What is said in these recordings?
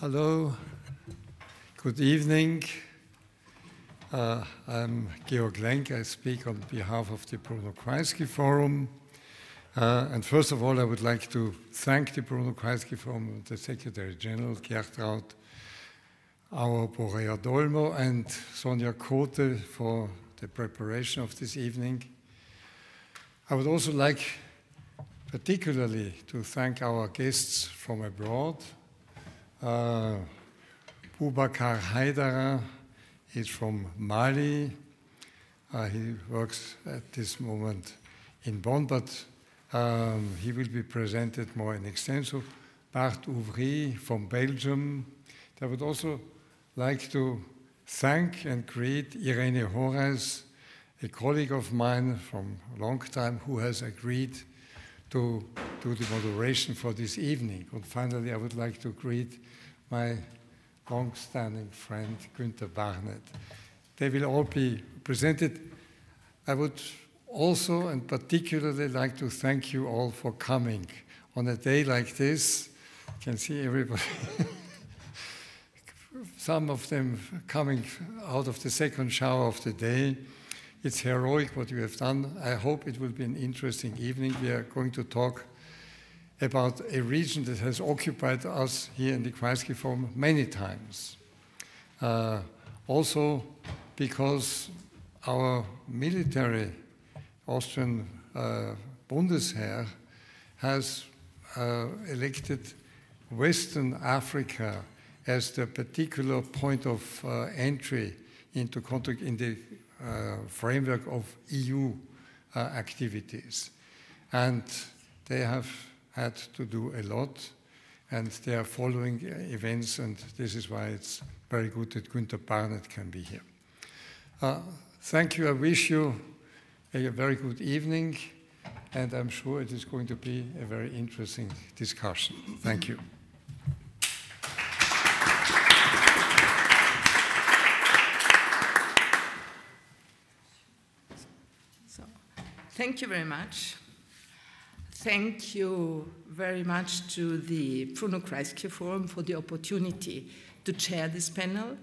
Hello, good evening. I'm Georg Lenk. I speak on behalf of the Bruno Kreisky Forum. And first of all, I would like to thank the Bruno Kreisky Forum, the Secretary General, Gertraud, our Borea Dolmo, and Sonja Kote for the preparation of this evening. I would also like particularly to thank our guests from abroad. Boubacar Haidara is from Mali. He works at this moment in Bonn, but he will be presented more in extenso. Bart Ouvry from Belgium. I would also like to thank and greet Irene Horejs, a colleague of mine from a long time who has agreed to do the moderation for this evening. And finally, I would like to greet my long-standing friend, Günter Barnet. They will all be presented. I would also and particularly like to thank you all for coming. On a day like this, you can see everybody, some of them coming out of the second shower of the day. It's heroic what you have done. I hope it will be an interesting evening. We are going to talk about a region that has occupied us here in the Kreisky Forum many times. Also because our military, Austrian Bundesheer, has elected Western Africa as the particular point of entry into contact in the framework of EU activities. And they have had to do a lot, and they are following events, and this is why it's very good that Günter Barnet can be here. Thank you. I wish you a very good evening, and I'm sure it is going to be a very interesting discussion. Thank you. Thank you very much. Thank you very much to the Bruno Kreisky Forum for the opportunity to chair this panel.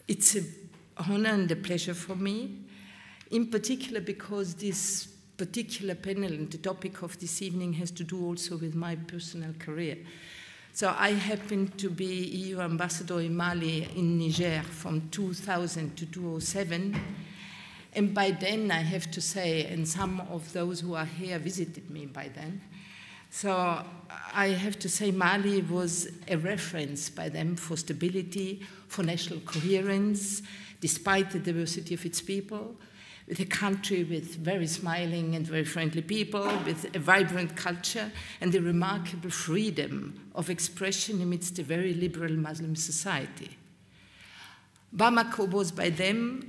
It's an honor and a pleasure for me, in particular because this particular panel and the topic of this evening has to do also with my personal career. So I happened to be EU ambassador in Mali, in Niger, from 2000 to 2007. And by then, I have to say, and some of those who are here visited me by then, so I have to say Mali was a reference by them for stability, for national coherence, despite the diversity of its people, with a country with very smiling and very friendly people, with a vibrant culture, and the remarkable freedom of expression amidst a very liberal Muslim society. Bamako was by them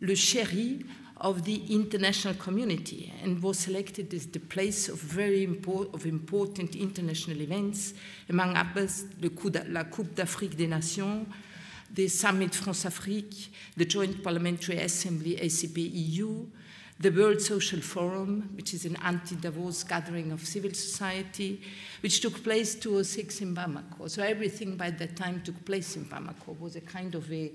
le chéri of the international community and was selected as the place of very important international events, among others la Coupe d'Afrique des Nations, the Summit France-Afrique, the Joint Parliamentary Assembly ACP-EU, the World Social Forum, which is an anti-Davos gathering of civil society, which took place 2006 in Bamako. So everything by that time took place in Bamako. Was a kind of a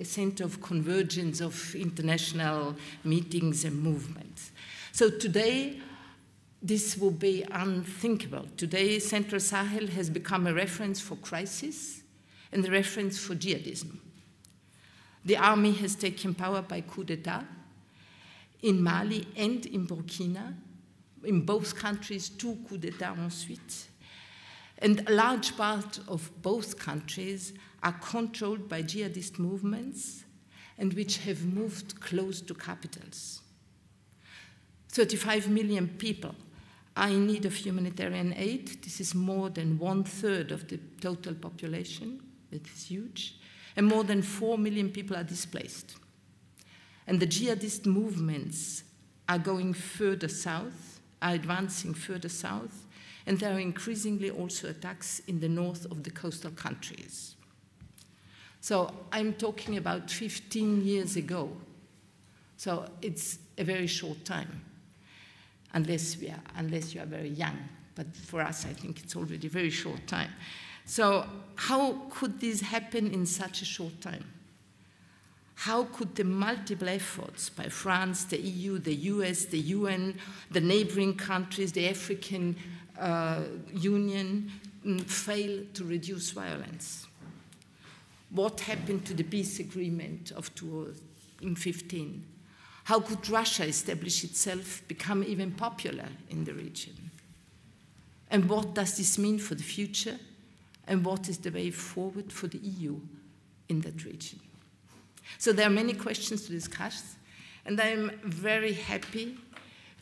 center of convergence of international meetings and movements. So today, this will be unthinkable. Today, Central Sahel has become a reference for crisis and a reference for jihadism. The army has taken power by coup d'etat in Mali and in Burkina, in both countries, 2 coups d'etat ensuite. And a large part of both countries are controlled by jihadist movements and which have moved close to capitals. 35 million people are in need of humanitarian aid. This is more than 1/3 of the total population. It's huge. And more than 4 million people are displaced. And the jihadist movements are going further south, are advancing further south, and there are increasingly also attacks in the north of the coastal countries. So I'm talking about 15 years ago. So it's a very short time, unless you are very young. But for us, I think it's already a very short time. So how could this happen in such a short time? How could the multiple efforts by France, the EU, the US, the UN, the neighboring countries, the African Union fail to reduce violence? What happened to the peace agreement of 2015? How could Russia establish itself, become even popular in the region? And what does this mean for the future? And what is the way forward for the EU in that region? So there are many questions to discuss, and I'm very happy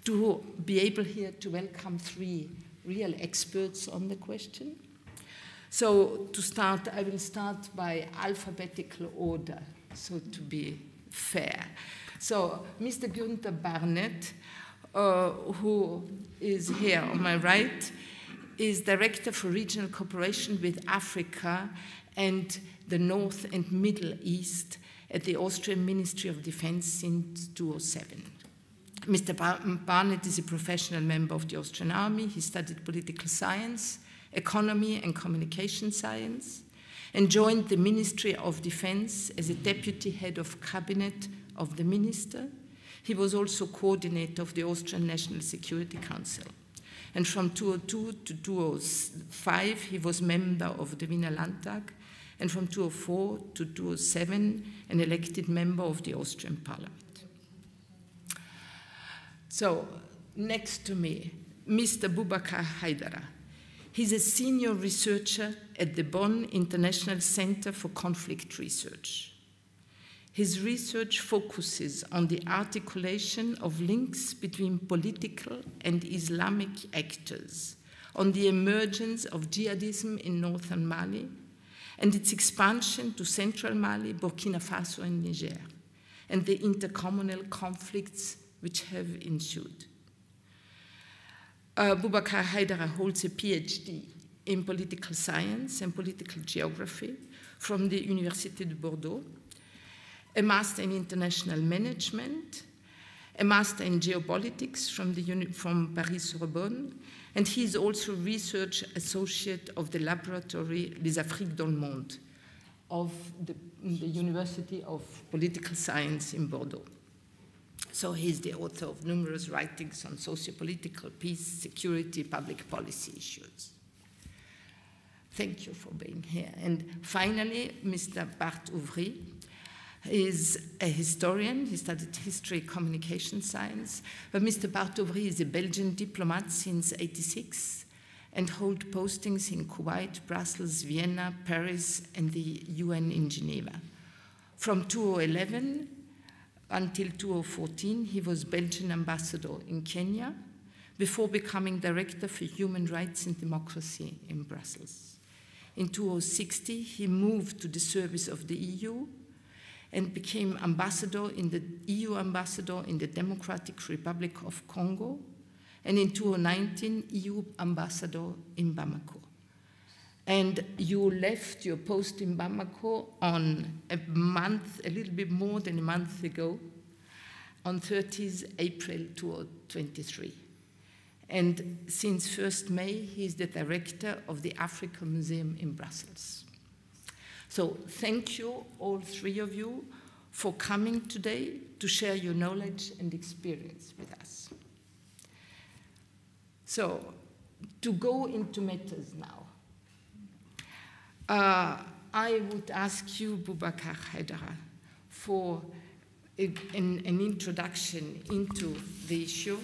to be able here to welcome 3 real experts on the question. So to start, I will start by alphabetical order, so to be fair. So Mr. Günter Barnet, who is here on my right, is Director for Regional Cooperation with Africa and the North and Middle East at the Austrian Ministry of Defense since 2007. Mr. Barnet is a professional member of the Austrian Army. He studied political science, economy and communication science, and joined the Ministry of Defense as a deputy head of cabinet of the minister. He was also coordinator of the Austrian National Security Council. And from 2002 to 2005, he was member of the Wiener Landtag, and from 2004 to 2007, an elected member of the Austrian Parliament. So, next to me, Mr. Boubacar Haidara. He's a senior researcher at the Bonn International Center for Conflict Research. His research focuses on the articulation of links between political and Islamic actors, on the emergence of jihadism in northern Mali, and its expansion to central Mali, Burkina Faso, and Niger, and the intercommunal conflicts which have ensued. Boubacar Haidara holds a PhD in political science and political geography from the Université de Bordeaux, a master in international management, a master in geopolitics from Paris-Sorbonne, and he is also research associate of the laboratory Les Afriques dans le Monde of the University of Political Science in Bordeaux. So he's the author of numerous writings on socio-political, peace, security, public policy issues. Thank you for being here. And finally, Mr. Bart Ouvry is a historian. He studied history, communication science. But Mr. Bart Ouvry is a Belgian diplomat since '86 and holds postings in Kuwait, Brussels, Vienna, Paris, and the UN in Geneva. From 2011 until 2014, he was Belgian ambassador in Kenya before becoming Director for Human Rights and Democracy in Brussels. In 2016, he moved to the service of the EU and became EU ambassador in the Democratic Republic of Congo, and in 2019, EU ambassador in Bamako. And you left your post in Bamako on a little bit more than a month ago, on 30th April 2023. And since 1st May, he is the director of the Africa Museum in Brussels. So thank you, all 3 of you, for coming today to share your knowledge and experience with us. So to go into matters now, I would ask you, Boubacar Haidara, for an introduction into the issue.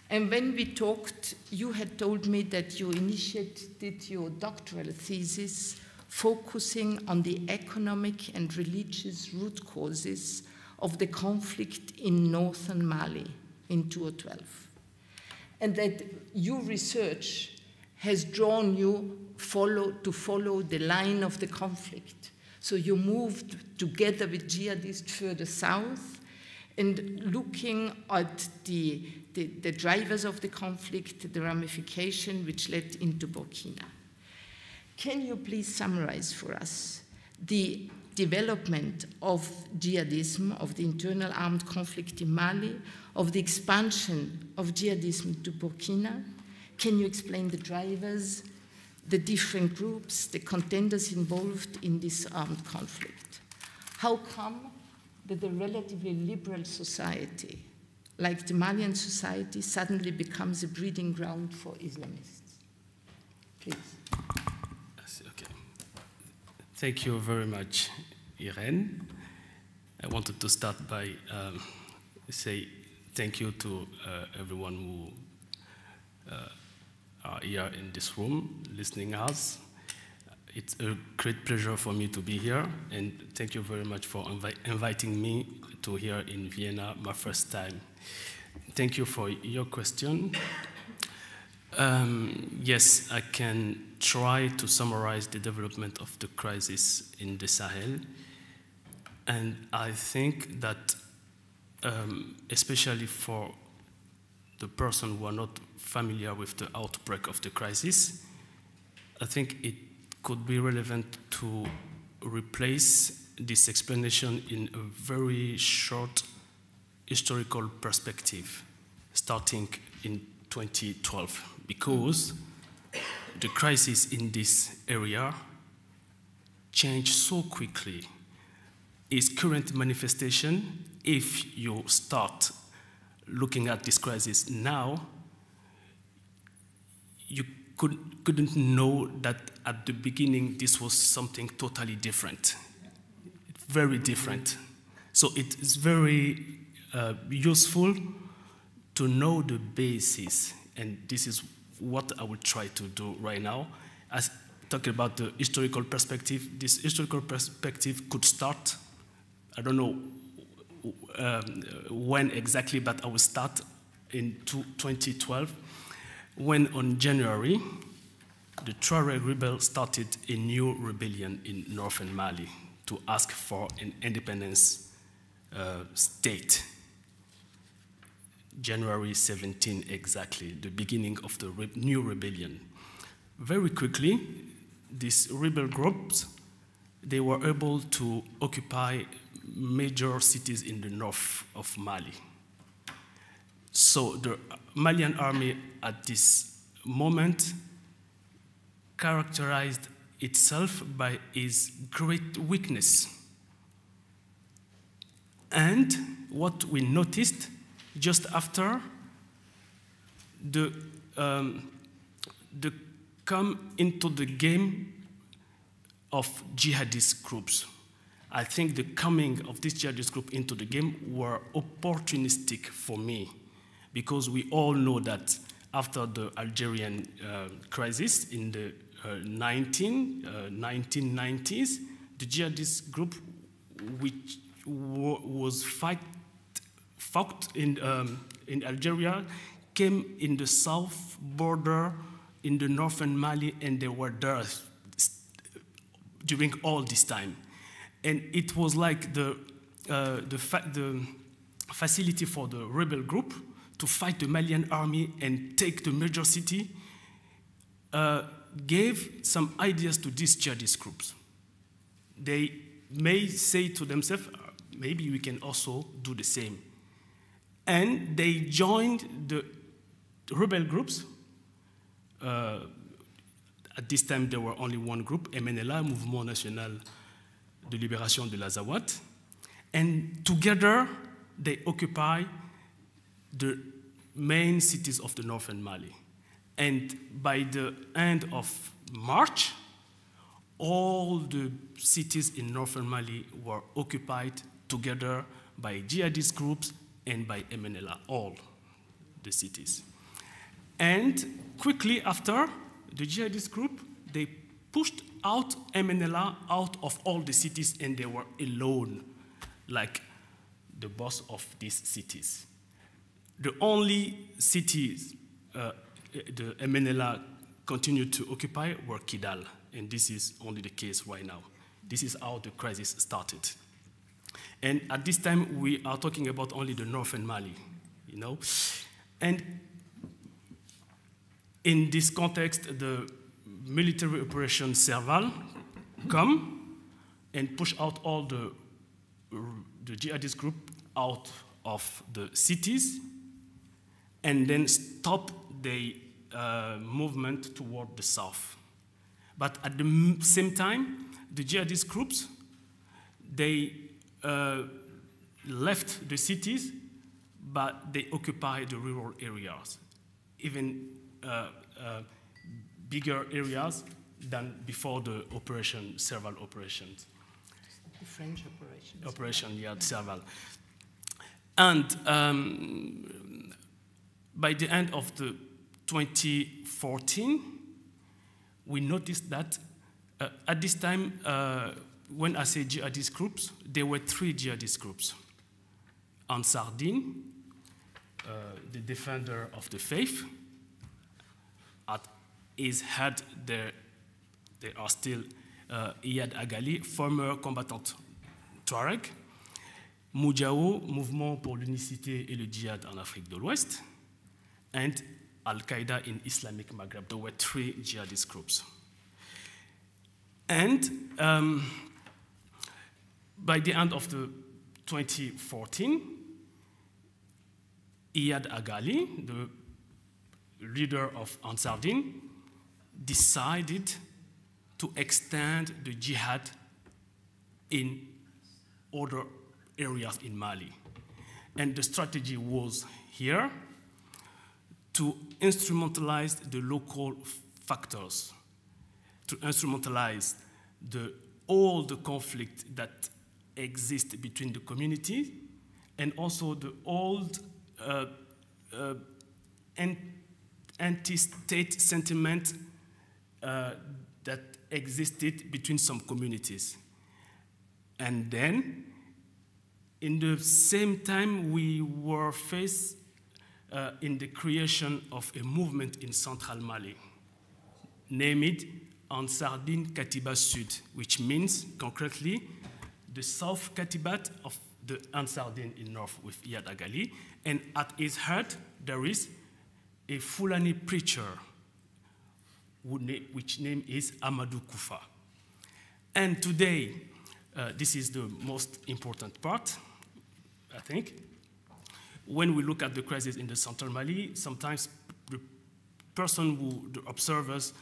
And when we talked, you had told me that you initiated your doctoral thesis focusing on the economic and religious root causes of the conflict in northern Mali in 2012. And that your research has drawn you to follow the line of the conflict. So you moved together with jihadists further south and looking at the drivers of the conflict, the ramification which led into Burkina. Can you please summarize for us the development of jihadism, of the internal armed conflict in Mali, of the expansion of jihadism to Burkina? Can you explain the drivers, the different groups, the contenders involved in this armed conflict. How come that a relatively liberal society, like the Malian society, suddenly becomes a breeding ground for Islamists? Please. Okay. Thank you very much, Irene. I wanted to start by say thank you to everyone who are here in this room listening us. It's a great pleasure for me to be here, and thank you very much for inviting me to here in Vienna, my first time. Thank you for your question. Yes, I can try to summarize the development of the crisis in the Sahel. And I think that, especially for the person who are not familiar with the outbreak of the crisis, I think it could be relevant to replace this explanation in a very short historical perspective, starting in 2012, because the crisis in this area changed so quickly. Its current manifestation, if you start looking at this crisis now, you couldn't know that at the beginning this was something totally different, very different. So it is very useful to know the basis, and this is what I will try to do right now. As talking about the historical perspective, this historical perspective could start, I don't know when exactly, but I will start in 2012, when on January, the Tuareg rebels started a new rebellion in northern Mali to ask for an independence state. January 17 exactly, the beginning of the new rebellion. Very quickly, these rebel groups, they were able to occupy major cities in the north of Mali. So the Malian army at this moment characterized itself by its great weakness. And what we noticed just after the come into the game of jihadist groups. I think the coming of this jihadist group into the game were opportunistic for me, because we all know that after the Algerian crisis in the 1990s, the jihadist group, which was fought in Algeria, came in the south border in the northern Mali, and they were there during all this time. And it was like the facility for the rebel group to fight the Malian army and take the major city gave some ideas to these jihadist groups. They may say to themselves, maybe we can also do the same. And they joined the rebel groups. At this time, there were only one group, MNLA, Mouvement National de Libération de l'Azawad. And together, they occupy the main cities of the northern Mali. And by the end of March, all the cities in northern Mali were occupied together by jihadist groups and by MNLA, all the cities. And quickly after, the jihadist group, they pushed out MNLA out of all the cities, and they were alone, like the boss of these cities. The only cities the MNLA continued to occupy were Kidal, and this is only the case right now. This is how the crisis started. And at this time, we are talking about only the northern Mali, you know? And in this context, the military operation Serval come and push out all the jihadist group out of the cities, and then stop the movement toward the south. But at the same time, the jihadist groups, they left the cities, but they occupy the rural areas, even bigger areas than before the operation, several operations. The French operations. Operation, yeah, several. And by the end of the 2014, we noticed that at this time, when I say jihadist groups, there were 3 jihadist groups. Ansar Din, the defender of the faith, at his head there are still Iyad Agali, former combatant Tuareg, Moujao, Mouvement pour l'unicité et le djihad en Afrique de l'Ouest, and Al-Qaeda in Islamic Maghreb. There were 3 jihadist groups. And by the end of the 2014, Iyad Agali, the leader of Ansar Din, decided to extend the jihad in other areas in Mali. And the strategy was here to instrumentalize the local factors, to instrumentalize all the conflict that exists between the community, and also the old anti-state sentiment that existed between some communities. And then, in the same time, we were faced in the creation of a movement in central Mali, named Ansar Din Katiba Sud, which means, concretely, the South Katibat of the Ansar Din in north with Iyad Agali, and at his head there is a Fulani preacher, which name is Amadou Koufa. And today, this is the most important part, I think. When we look at the crisis in the central Mali, sometimes the observers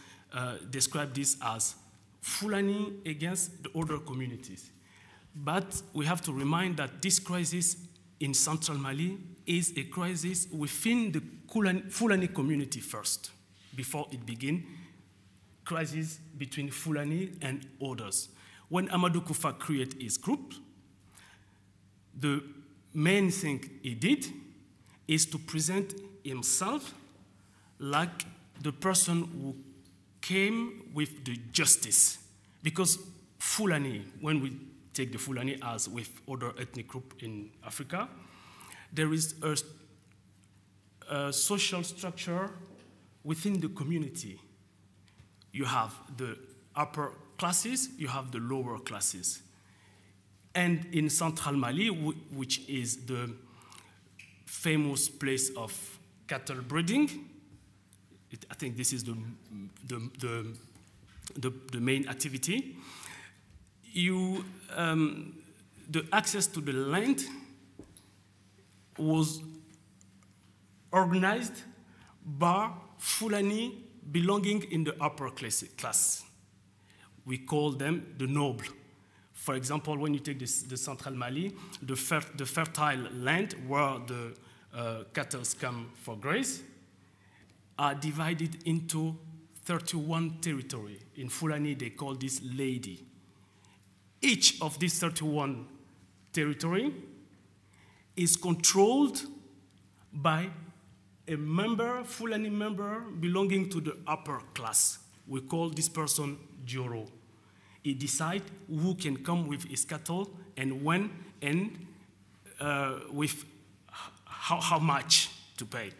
describe this as Fulani against the other communities. But we have to remind that this crisis in central Mali is a crisis within the Fulani community first, before it begins, crisis between Fulani and others. When Amadou Koufa created his group, the main thing he did is to present himself like the person who came with the justice. Because Fulani, when we take the Fulani as with other ethnic groups in Africa, there is a social structure within the community. You have the upper classes, you have the lower classes. And in central Mali, which is the famous place of cattle breeding, I think this is the main activity, the access to the land was organized by Fulani belonging in the upper class. We call them the noble. For example, when you take the central Mali, the fertile land where the cattle come for graze are divided into 31 territories. In Fulani, they call this lady. Each of these 31 territories is controlled by a member, Fulani member, belonging to the upper class. We call this person Joro. He decides who can come with his cattle and when and with how much to pay.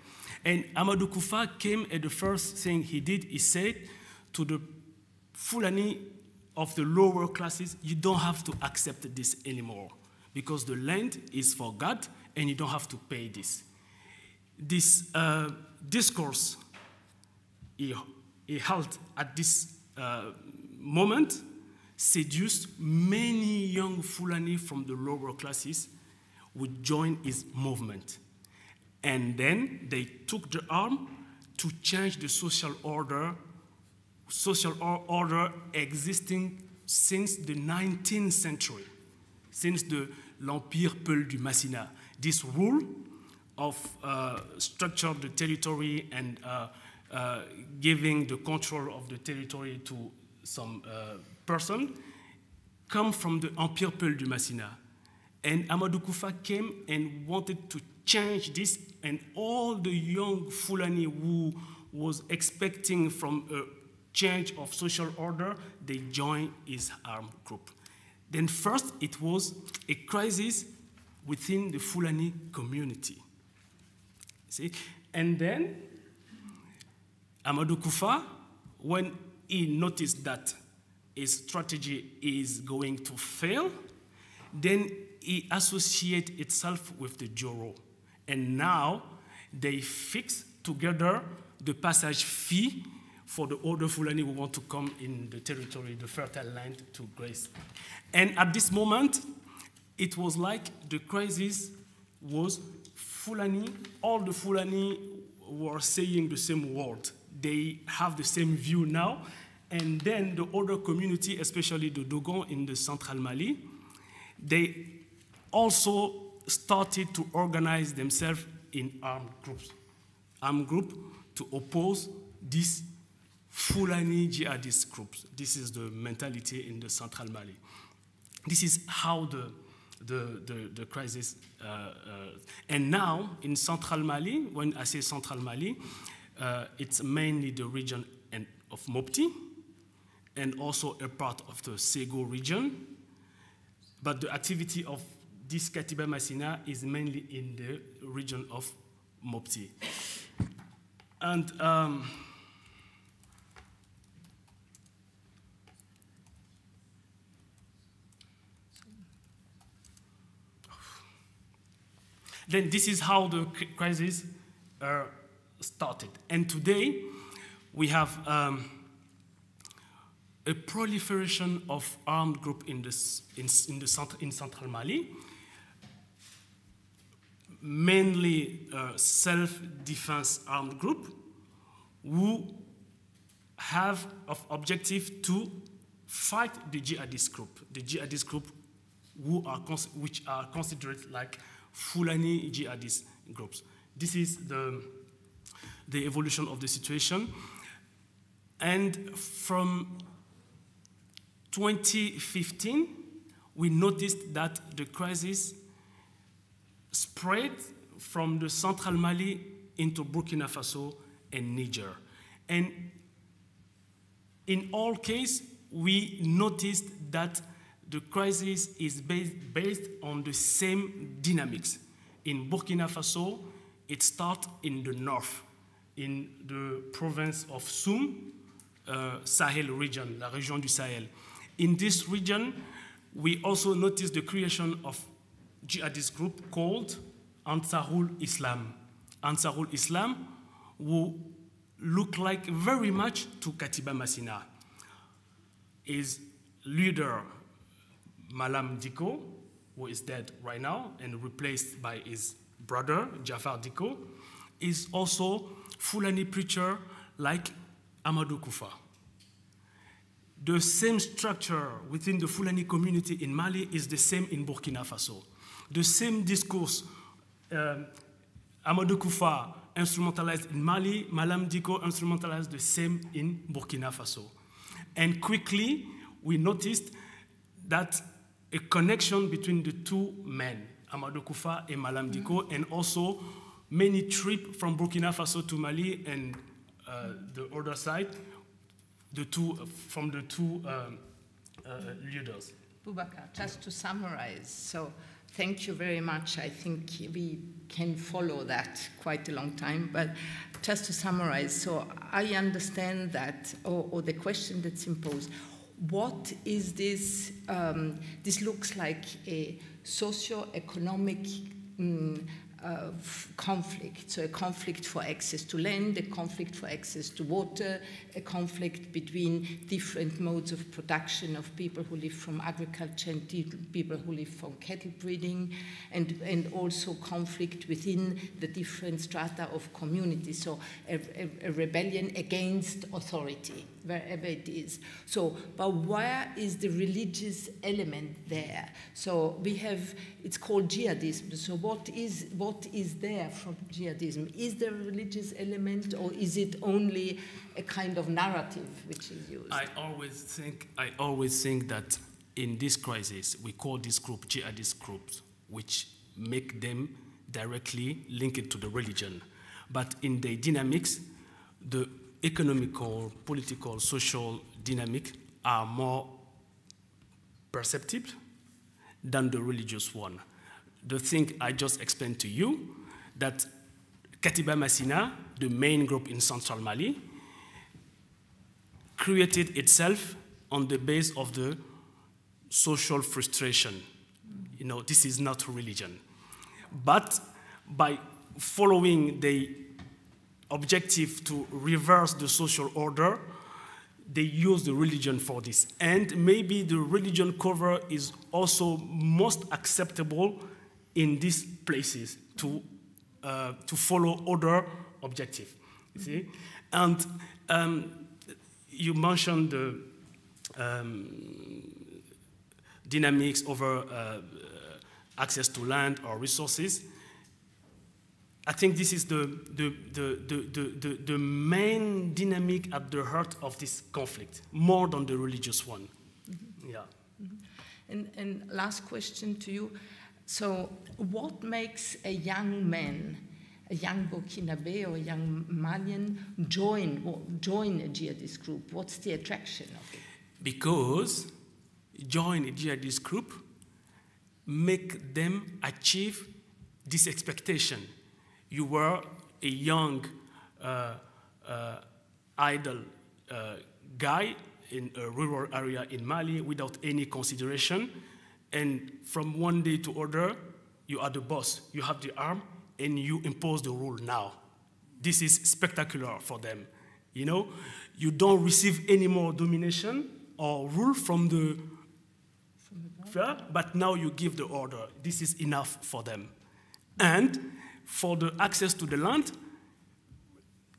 And Amadou Koufa came, and the first thing he did, he said to the Fulani of the lower classes, you don't have to accept this anymore because the land is for God and you don't have to pay this. This discourse he held at this moment seduced many young Fulani from the lower classes would join his movement. And then they took the arm to change the social order social order existing since the 19th century, since l'Empire Peul du Massina. This rule of structure the territory and giving the control of the territory to some person come from the Empire Peul du Massina. And Amadou Koufa came and wanted to change this, and all the young Fulani who was expecting from a change of social order, they joined his armed group. Then first, it was a crisis within the Fulani community. See? And then Amadou Koufa, when he noticed that his strategy is going to fail, then he associated itself with the Joro. And now they fix together the passage fee for the other Fulani who want to come in the territory, the fertile land, to graze. And at this moment, it was like the crisis was Fulani, all the Fulani were saying the same word. They have the same view now. And then the other community, especially the Dogon in the central Mali, they also started to organize themselves in armed groups to oppose these Fulani jihadist groups. This is the mentality in the central Mali. This is how the crisis, and now in central Mali, when I say central Mali, it's mainly the region of Mopti and also a part of the Sego region. But the activity of this Katiba Massina is mainly in the region of Mopti. And then this is how the crisis started. And today, we have a proliferation of armed groups in central Mali, mainly self-defense armed group who have of objective to fight the jihadist group which are considered like Fulani jihadist groups. This is the evolution of the situation. And from 2015, we noticed that the crisis spread from the central Mali into Burkina Faso and Niger. And in all cases, we noticed that the crisis is based on the same dynamics. In Burkina Faso, it starts in the north, in the province of Soum, Sahel region, la région du Sahel. In this region, we also noticed the creation of jihadist group called Ansarul Islam. Ansarul Islam, who look like very much to Katiba Massina. His leader, Malam Diko, who is dead right now and replaced by his brother, Jafar Diko, is also Fulani preacher like Amadou Koufa. The same structure within the Fulani community in Mali is the same in Burkina Faso. The same discourse, Amadou Koufa instrumentalized in Mali, Malam Diko instrumentalized the same in Burkina Faso. And quickly, we noticed that a connection between the two men, Amadou Koufa and Malam Diko, and also many trips from Burkina Faso to Mali and the other side, from the two leaders. Boubacar, just to summarize, so thank you very much. I think we can follow that quite a long time, but just to summarize, so I understand that, or the question that's imposed, what is this? This looks like a socio-economic conflict. So a conflict for access to land, a conflict for access to water, a conflict between different modes of production of people who live from agriculture and people who live from cattle breeding, and also conflict within the different strata of communities. So a rebellion against authority. wherever it is. So, but where is the religious element there? So we have, it's called jihadism. So what is there from jihadism? Is there a religious element, or is it only a kind of narrative which is used? I always think that in this crisis, we call this group jihadist groups, which make them directly linked to the religion. But in the dynamics, the economical, political, social dynamic are more perceptible than the religious one. The thing I just explained to you, that Katiba Masina, the main group in central Mali, created itself on the base of the social frustration. You know, this is not religion. But by following the objective to reverse the social order, they use the religion for this. And maybe the religion cover is also most acceptable in these places to follow other objectives. You see? And you mentioned the dynamics over access to land or resources. I think this is the main dynamic at the heart of this conflict, more than the religious one. Mm-hmm. Yeah. Mm-hmm. And last question to you. So what makes a young man, a young Burkinabe or a young Malian join a jihadist group? What's the attraction of it? Because join a jihadist group make them achieve this expectation. You were a young, idle guy in a rural area in Mali without any consideration, and from one day to other, you are the boss. You have the arm, and you impose the rule now. This is spectacular for them. You know, you don't receive any more domination or rule from the but now you give the order. This is enough for them. And for the access to the land,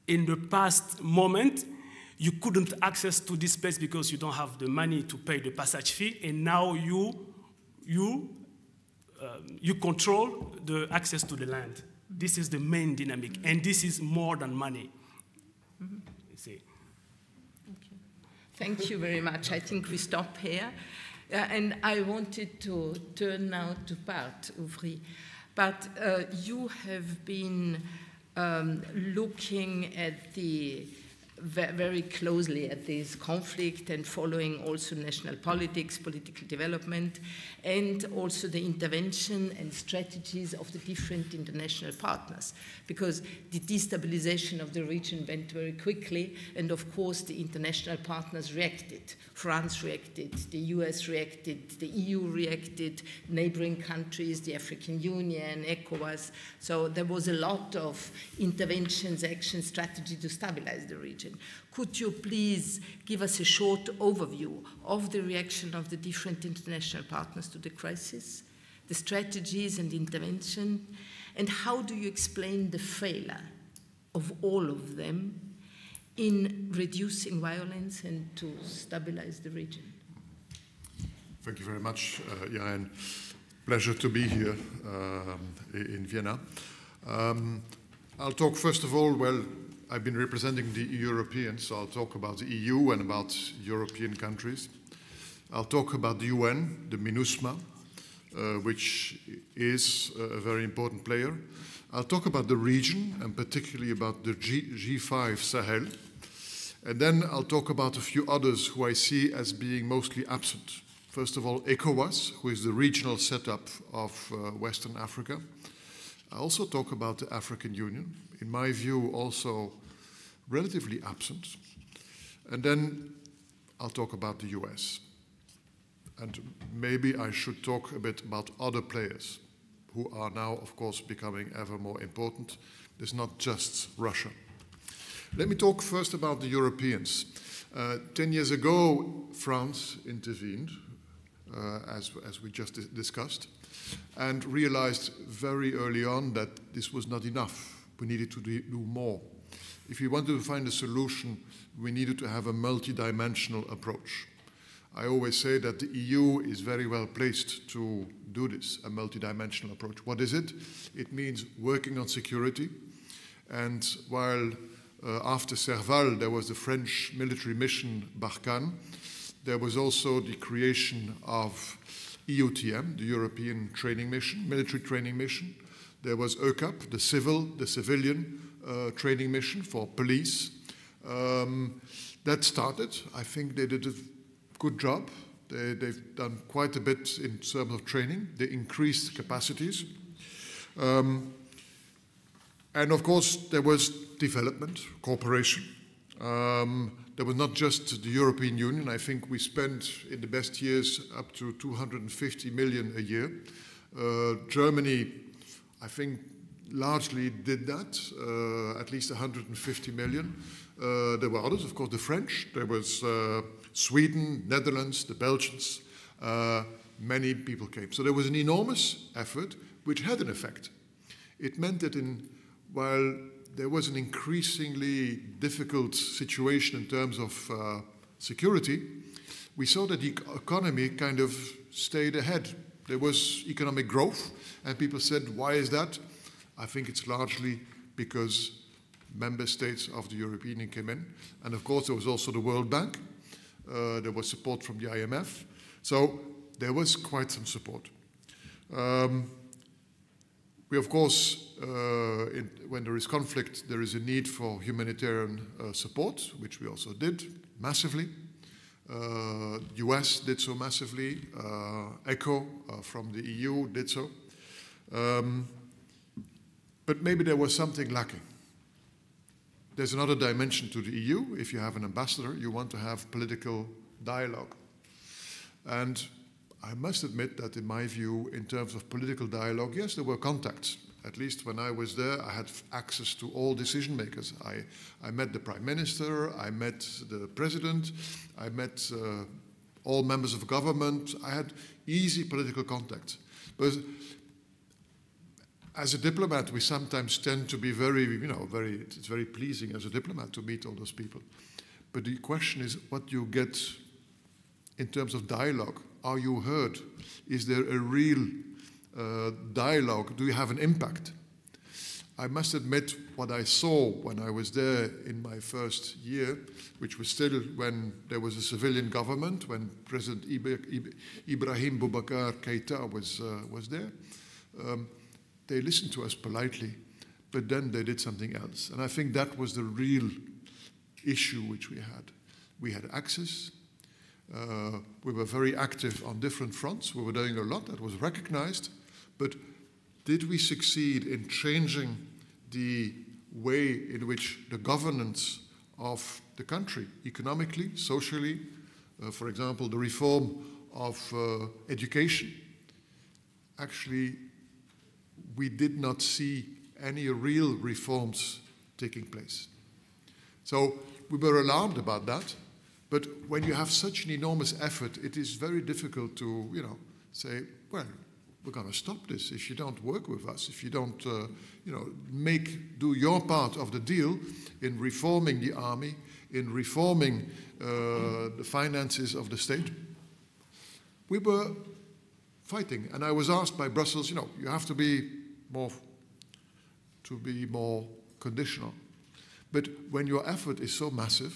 in the past moment, you couldn't access to this place because you don't have the money to pay the passage fee, and now you control the access to the land. This is the main dynamic, and this is more than money. Mm-hmm. You see. Okay. Thank you very much. I think we stop here. And I wanted to turn now to Bart Ouvry. But you have been looking at very closely at this conflict and following also national politics, political development, and also the intervention and strategies of the different international partners. Because the destabilization of the region went very quickly, and of course the international partners reacted. France reacted, the US reacted, the EU reacted, neighboring countries, the African Union, ECOWAS. So there was a lot of interventions, action, strategy to stabilize the region. Could you please give us a short overview of the reaction of the different international partners to the crisis, the strategies and intervention, and how do you explain the failure of all of them in reducing violence and to stabilize the region? Thank you very much, Irene. Pleasure to be here in Vienna. I'll talk first of all, well, I've been representing the Europeans, so I'll talk about the EU and about European countries. I'll talk about the UN, the MINUSMA, which is a very important player. I'll talk about the region, and particularly about the G5 Sahel. And then I'll talk about a few others who I see as being mostly absent. First of all, ECOWAS, who is the regional setup of Western Africa. I also talk about the African Union, in my view also relatively absent. And then I'll talk about the US. And maybe I should talk a bit about other players who are now, of course, becoming ever more important. It's not just Russia. Let me talk first about the Europeans. 10 years ago, France intervened, as we just discussed, and realized very early on that this was not enough. We needed to do more. if we wanted to find a solution, we needed to have a multi-dimensional approach. I always say that the EU is very well placed to do this, a multi-dimensional approach. What is it? It means working on security. And while after Serval there was the French military mission Barkhane, there was also the creation of EUTM, the European Training Mission, military training mission. There was EUCAP, the civilian training mission for police. That started. I think they did a good job. They've done quite a bit in terms of training. They increased capacities. And of course, there was development, cooperation. There was not just the European Union. I think we spent in the best years up to 250 million a year. Germany, I think, largely did that, at least 150 million. There were others, of course, the French. There was Sweden, Netherlands, the Belgians. Many people came. So there was an enormous effort which had an effect. It meant that while there was an increasingly difficult situation in terms of security, we saw that the economy kind of stayed ahead. There was economic growth, and people said, why is that? I think it's largely because member states of the European Union came in. And of course, there was also the World Bank. There was support from the IMF. So there was quite some support. We, of course, when there is conflict, there is a need for humanitarian support, which we also did massively. US did so massively. ECHO from the EU did so. But maybe there was something lacking. There's another dimension to the EU. If you have an ambassador, you want to have political dialogue. And I must admit that in my view, in terms of political dialogue, yes, there were contacts. At least when I was there, I had access to all decision makers. I met the Prime Minister, I met the President, I met all members of government. I had easy political contact. But as a diplomat, we sometimes tend to be it's very pleasing as a diplomat to meet all those people. But the question is what you get in terms of dialogue. Are you heard? Is there a real dialogue? Do you have an impact? I must admit what I saw when I was there in my first year, which was still when there was a civilian government, when President Ibrahim Boubacar Keïta was there. They listened to us politely, but then they did something else. And I think that was the real issue which we had. We had access. We were very active on different fronts. We were doing a lot that was recognized. But did we succeed in changing the way in which the governance of the country, economically, socially, for example, the reform of education? Actually, we did not see any real reforms taking place. So we were alarmed about that. But when you have such an enormous effort, it is very difficult to, say, well, we're going to stop this if you don't work with us, if you don't, do your part of the deal in reforming the army, in reforming the finances of the state. We were fighting, and I was asked by Brussels, you have to be more conditional. But when your effort is so massive,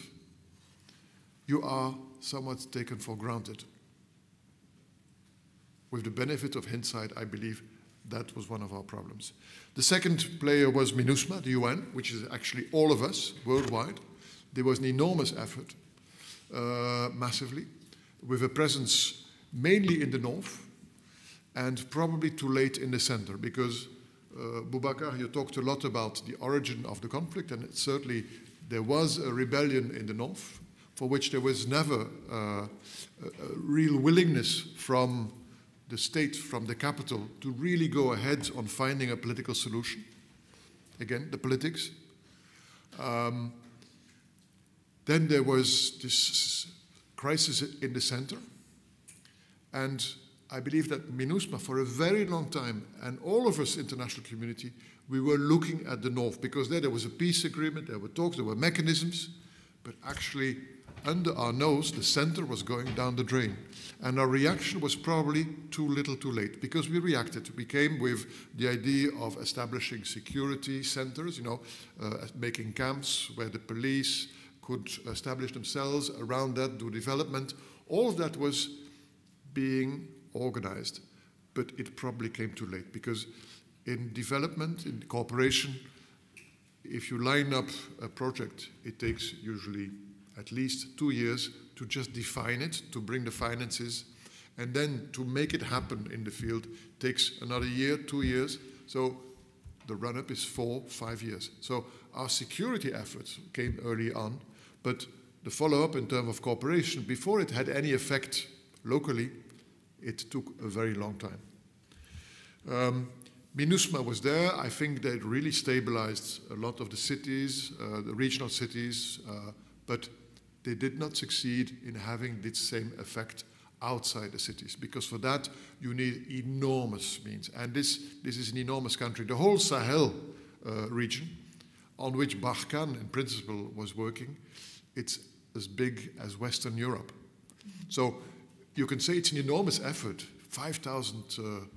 you are somewhat taken for granted. With the benefit of hindsight, I believe that was one of our problems. The second player was MINUSMA, the UN, which is actually all of us worldwide. There was an enormous effort, massively, with a presence mainly in the north and probably too late in the center, because Boubacar, you talked a lot about the origin of the conflict, and certainly there was a rebellion in the north, for which there was never a real willingness from the state, from the capital, to really go ahead on finding a political solution. Again, the politics. Then there was this crisis in the center. And I believe that MINUSMA, for a very long time, and all of us international community, we were looking at the north, because there was a peace agreement, there were talks, there were mechanisms, but actually under our nose, the center was going down the drain. And our reaction was probably too little too late, because we reacted. We came with the idea of establishing security centers, making camps where the police could establish themselves around that, do development. All of that was being organized, but it probably came too late, because in development, in cooperation, if you line up a project, it takes usually at least 2 years to just define it, to bring the finances, and then to make it happen in the field takes another year, 2 years. So the run-up is 4, 5 years. So our security efforts came early on, but the follow-up in terms of cooperation, before it had any effect locally, it took a very long time. MINUSMA was there. I think they really stabilized a lot of the cities, the regional cities, but they did not succeed in having this same effect outside the cities, because for that you need enormous means. And this is an enormous country. The whole Sahel region, on which Barkane in principle was working, it's as big as Western Europe. So you can say it's an enormous effort, 5,000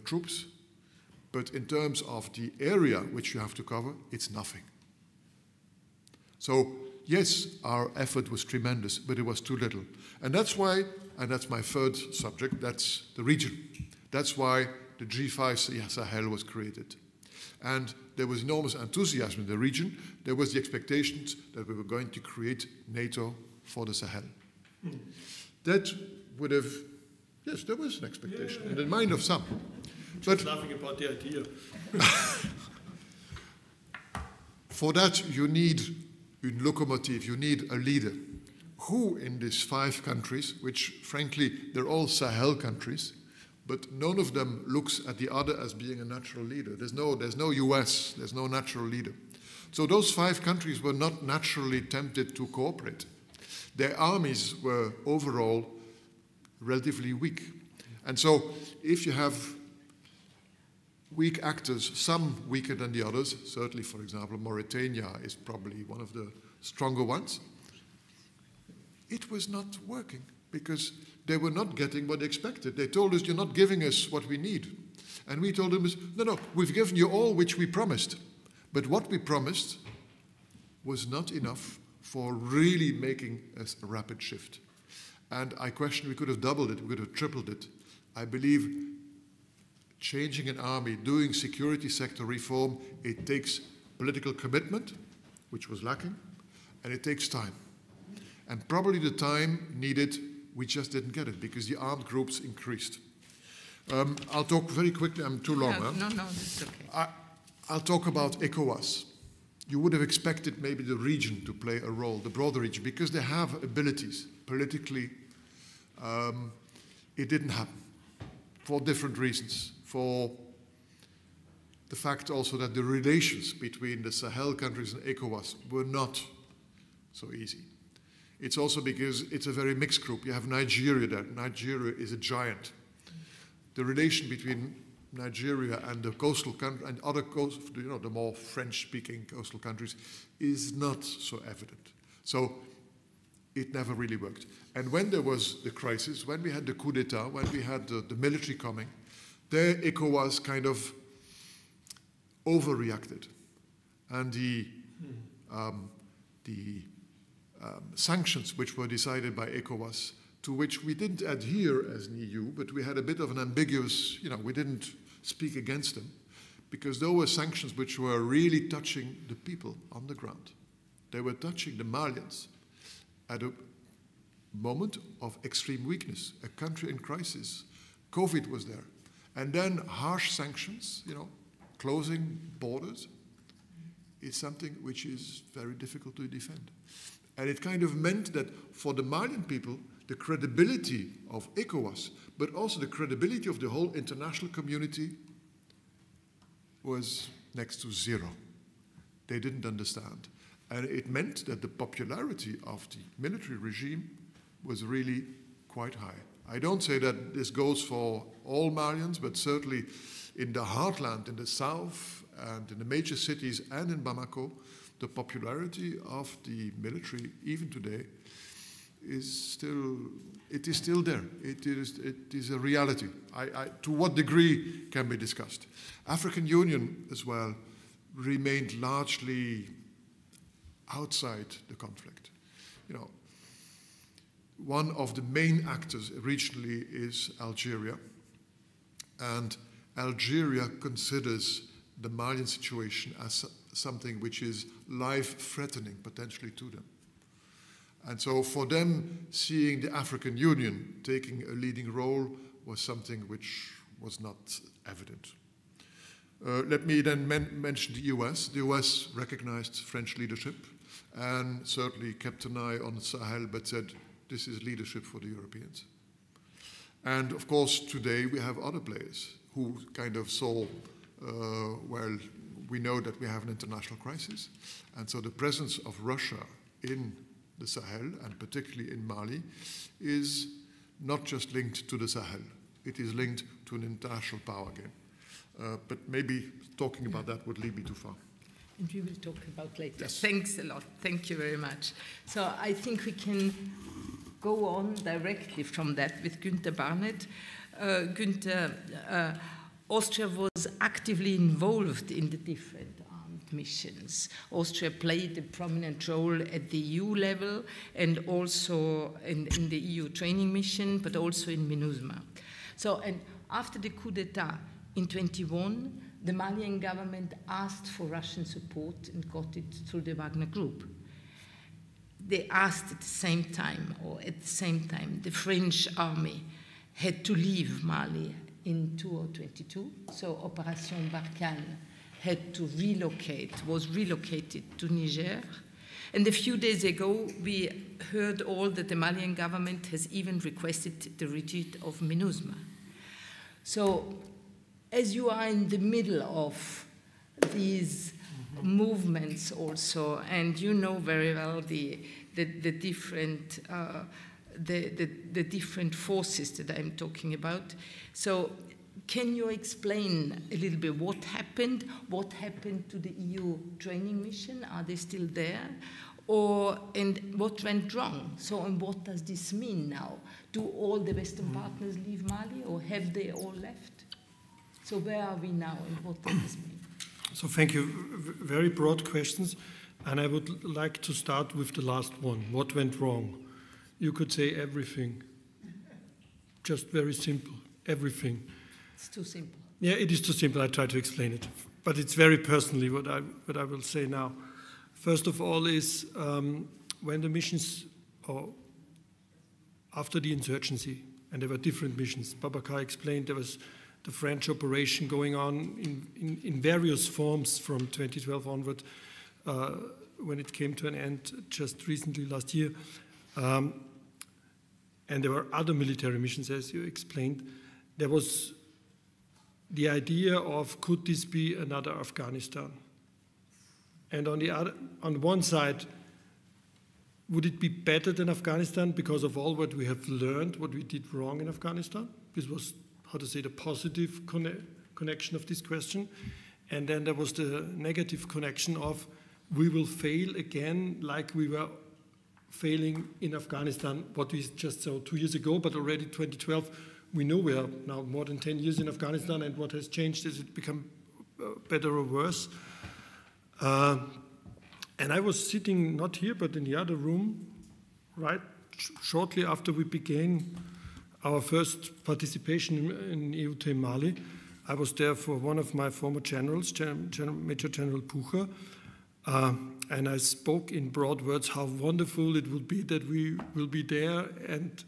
troops, but in terms of the area which you have to cover, it's nothing. So yes, our effort was tremendous, but it was too little. And that's why, and that's my third subject, that's the region. That's why the G5 Sahel was created. And there was enormous enthusiasm in the region. There was the expectations that we were going to create NATO for the Sahel. That would have, yes, there was an expectation in the mind of some. But laughing about the idea. For that, you need a locomotive, you need a leader. Who in these 5 countries, which frankly, they're all Sahel countries, but none of them looks at the other as being a natural leader. There's no US, there's no natural leader. So those 5 countries were not naturally tempted to cooperate. Their armies were overall relatively weak. And so if you have weak actors, some weaker than the others, certainly, for example, Mauritania is probably one of the stronger ones, it was not working because they were not getting what they expected. They told us, you're not giving us what we need. And we told them, no, we've given you all which we promised. But what we promised was not enough for really making a rapid shift. And I question, we could have doubled it, we could have tripled it. I believe changing an army, doing security sector reform, it takes political commitment, which was lacking, and it takes time. And probably the time needed, we just didn't get it because the armed groups increased. I'll talk very quickly, I'm too long. No, that's okay. I'll talk about ECOWAS. You would have expected maybe the region to play a role, the broader region, because they have abilities politically. It didn't happen for different reasons. For the fact also that the relations between the Sahel countries and ECOWAS were not so easy. It's also because it's a very mixed group. You have Nigeria there. Nigeria is a giant. The relation between Nigeria and the coastal countries and other the more French-speaking coastal countries is not so evident. So it never really worked. And when there was the crisis, when we had the coup d'etat, when we had the military coming, there ECOWAS kind of overreacted. And the sanctions which were decided by ECOWAS, to which we didn't adhere as an EU, but we had a bit of an ambiguous, we didn't speak against them, because those were sanctions which were really touching the people on the ground. They were touching the Malians at a moment of extreme weakness, a country in crisis. COVID was there. And then harsh sanctions, closing borders, is something which is very difficult to defend. And it kind of meant that for the Malian people, the credibility of ECOWAS, but also the credibility of the whole international community was next to zero. They didn't understand. And it meant that the popularity of the military regime was really quite high. I don't say that this goes for all Malians, but certainly in the heartland, in the south And in the major cities and in Bamako, the popularity of the military, even today, is still there. It is a reality. To what degree can be discussed? African Union as well remained largely outside the conflict. You know, one of the main actors regionally is Algeria, and Algeria considers the Malian situation as something which is life-threatening potentially to them. And so for them, seeing the African Union taking a leading role was something which was not evident. Let me then mention the US. The US recognized French leadership and certainly kept an eye on Sahel, but said this is leadership for the Europeans. And of course, today we have other players who kind of saw, well, we know that we have an international crisis. And so the presence of Russia in the Sahel, and particularly in Mali, is not just linked to the Sahel. It is linked to an international power game. But maybe talking about that would lead me too far. And we will talk about later. Yes. Thanks a lot. Thank you very much. So I think we can go on directly from that with Günter Barnet. Günter, Austria was actively involved in the different armed missions. Austria played a prominent role at the EU level and also in the EU training mission, but also in MINUSMA. So, and after the coup d'etat in 21, the Malian government asked for Russian support and got it through the Wagner Group. They asked at the same time, the French army had to leave Mali in 2022. So Operation Barkhane had to was relocated to Niger. And a few days ago, we heard all that the Malian government has even requested the retreat of MINUSMA. So as you are in the middle of these movements also, and you know very well the different forces that I'm talking about. So can you explain a little bit what happened to the EU training mission? Are they still there? And what went wrong? So, and what does this mean now? Do all the Western partners leave Mali, or have they all left? So where are we now, and what does this mean? So thank you. Very broad questions. And I would like to start with the last one. What went wrong? You could say everything. Just very simple. Everything. It's too simple. Yeah, it is too simple. I try to explain it. But it's very personally what I will say now. First of all is when the missions, or after the insurgency, and there were different missions. Boubacar explained there was the French operation going on in various forms from 2012 onward, when it came to an end just recently last year. And there were other military missions, as you explained. There was the idea of, could this be another Afghanistan? And on one side, would it be better than Afghanistan because of all what we have learned, what we did wrong in Afghanistan? This was, how to say, the positive connection of this question. And then there was the negative connection of, we will fail again like we were failing in Afghanistan, what we just saw 2 years ago, but already 2012, we know we are now more than 10 years in Afghanistan, and what has changed is it become better or worse. And I was sitting not here, but in the other room, right shortly after we began our first participation in EUT Mali. I was there for one of my former generals, Major General Pucher, and I spoke in broad words how wonderful it would be that we will be there. And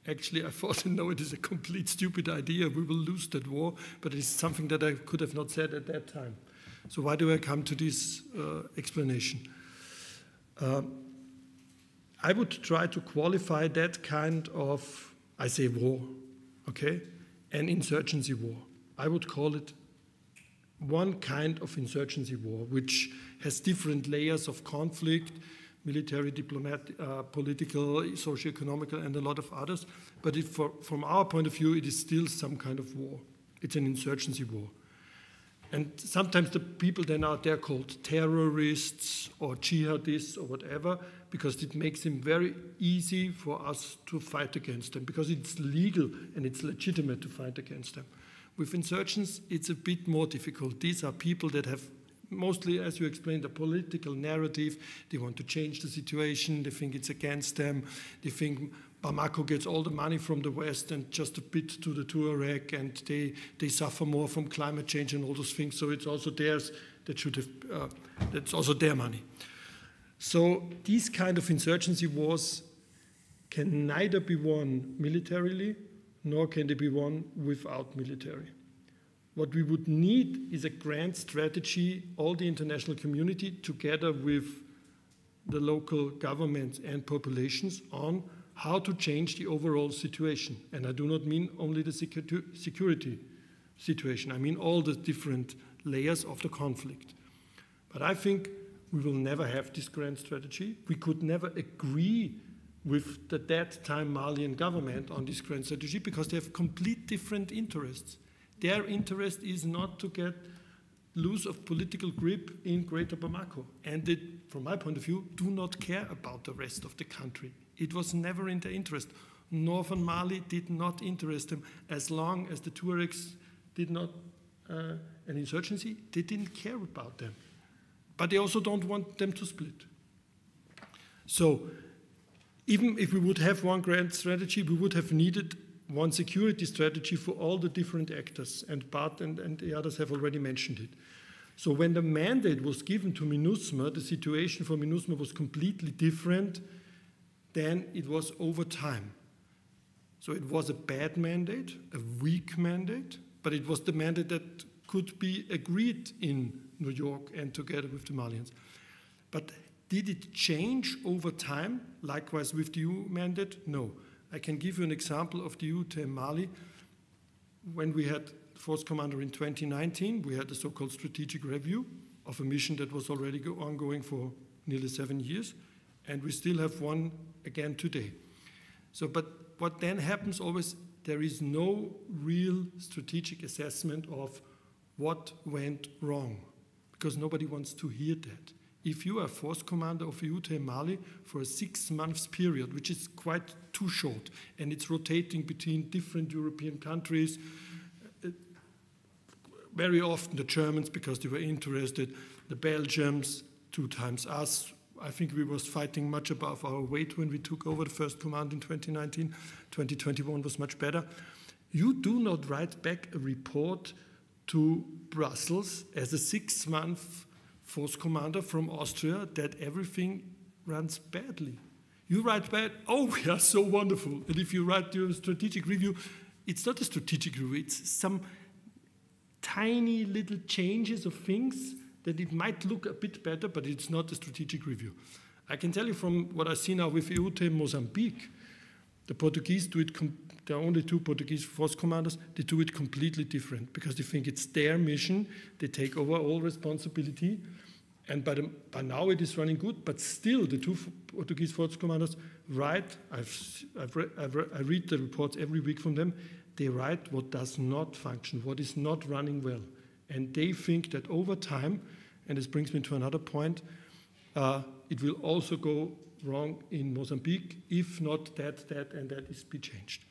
actually, I thought, no, it is a complete stupid idea. We will lose that war, but it's something that I could have not said at that time. So why do I come to this explanation? I would try to qualify that kind of, I say war, okay, an insurgency war. I would call it one kind of insurgency war, which has different layers of conflict, military, diplomatic, political, socio-economical, and a lot of others. But from our point of view, it is still some kind of war. It's an insurgency war. And sometimes the people then they're called terrorists or jihadists or whatever, because it makes it very easy for us to fight against them, because it's legal and it's legitimate to fight against them. With insurgents, it's a bit more difficult. These are people that have mostly, as you explained, a political narrative. They want to change the situation. They think it's against them. They think Bamako gets all the money from the West and just a bit to the Tuareg, and they suffer more from climate change and all those things. So it's also theirs that should have, that's also their money. So these kind of insurgency wars can neither be won militarily, nor can they be won without military. What we would need is a grand strategy, all the international community, together with the local governments and populations, on how to change the overall situation. And I do not mean only the security situation. I mean all the different layers of the conflict. But I think we will never have this grand strategy. We could never agree with the that time Malian government on this grand strategy, because they have complete different interests. Their interest is not to get loose of political grip in Greater Bamako. And they, from my point of view, do not care about the rest of the country. It was never in their interest. Northern Mali did not interest them. As long as the Tuaregs did not, an insurgency, they didn't care about them. But they also don't want them to split. So even if we would have one grand strategy, we would have needed one security strategy for all the different actors, and Bart and the others have already mentioned it. So when the mandate was given to MINUSMA, the situation for MINUSMA was completely different than it was over time. So it was a bad mandate, a weak mandate, but it was the mandate that could be agreed in New York and together with the Malians. But did it change over time, likewise with the EU mandate? No. I can give you an example of the EU to Mali. When we had Force Commander in 2019, we had a so-called strategic review of a mission that was already ongoing for nearly 7 years, and we still have one again today. So, but what then happens always, there is no real strategic assessment of what went wrong, because nobody wants to hear that. If you are force commander of EUTM Mali for a 6 months period, which is quite too short, and it's rotating between different European countries, very often the Germans, because they were interested, the Belgians, 2 times us. I think we was fighting much above our weight when we took over the first command in 2019. 2021 was much better. You do not write back a report to Brussels as a 6-month force commander from Austria that everything runs badly. You write back, oh, we are so wonderful. And if you write your strategic review, it's not a strategic review, it's some tiny little changes of things that it might look a bit better, but it's not a strategic review. I can tell you from what I see now with EUTM Mozambique, the Portuguese do it, there are only 2 Portuguese force commanders, they do it completely different because they think it's their mission, they take over all responsibility, and by now it is running good, but still the 2 Portuguese force commanders write, I read the reports every week from them, they write what does not function, what is not running well. And they think that over time, and this brings me to another point, it will also go wrong in Mozambique, if not that, and that is be changed.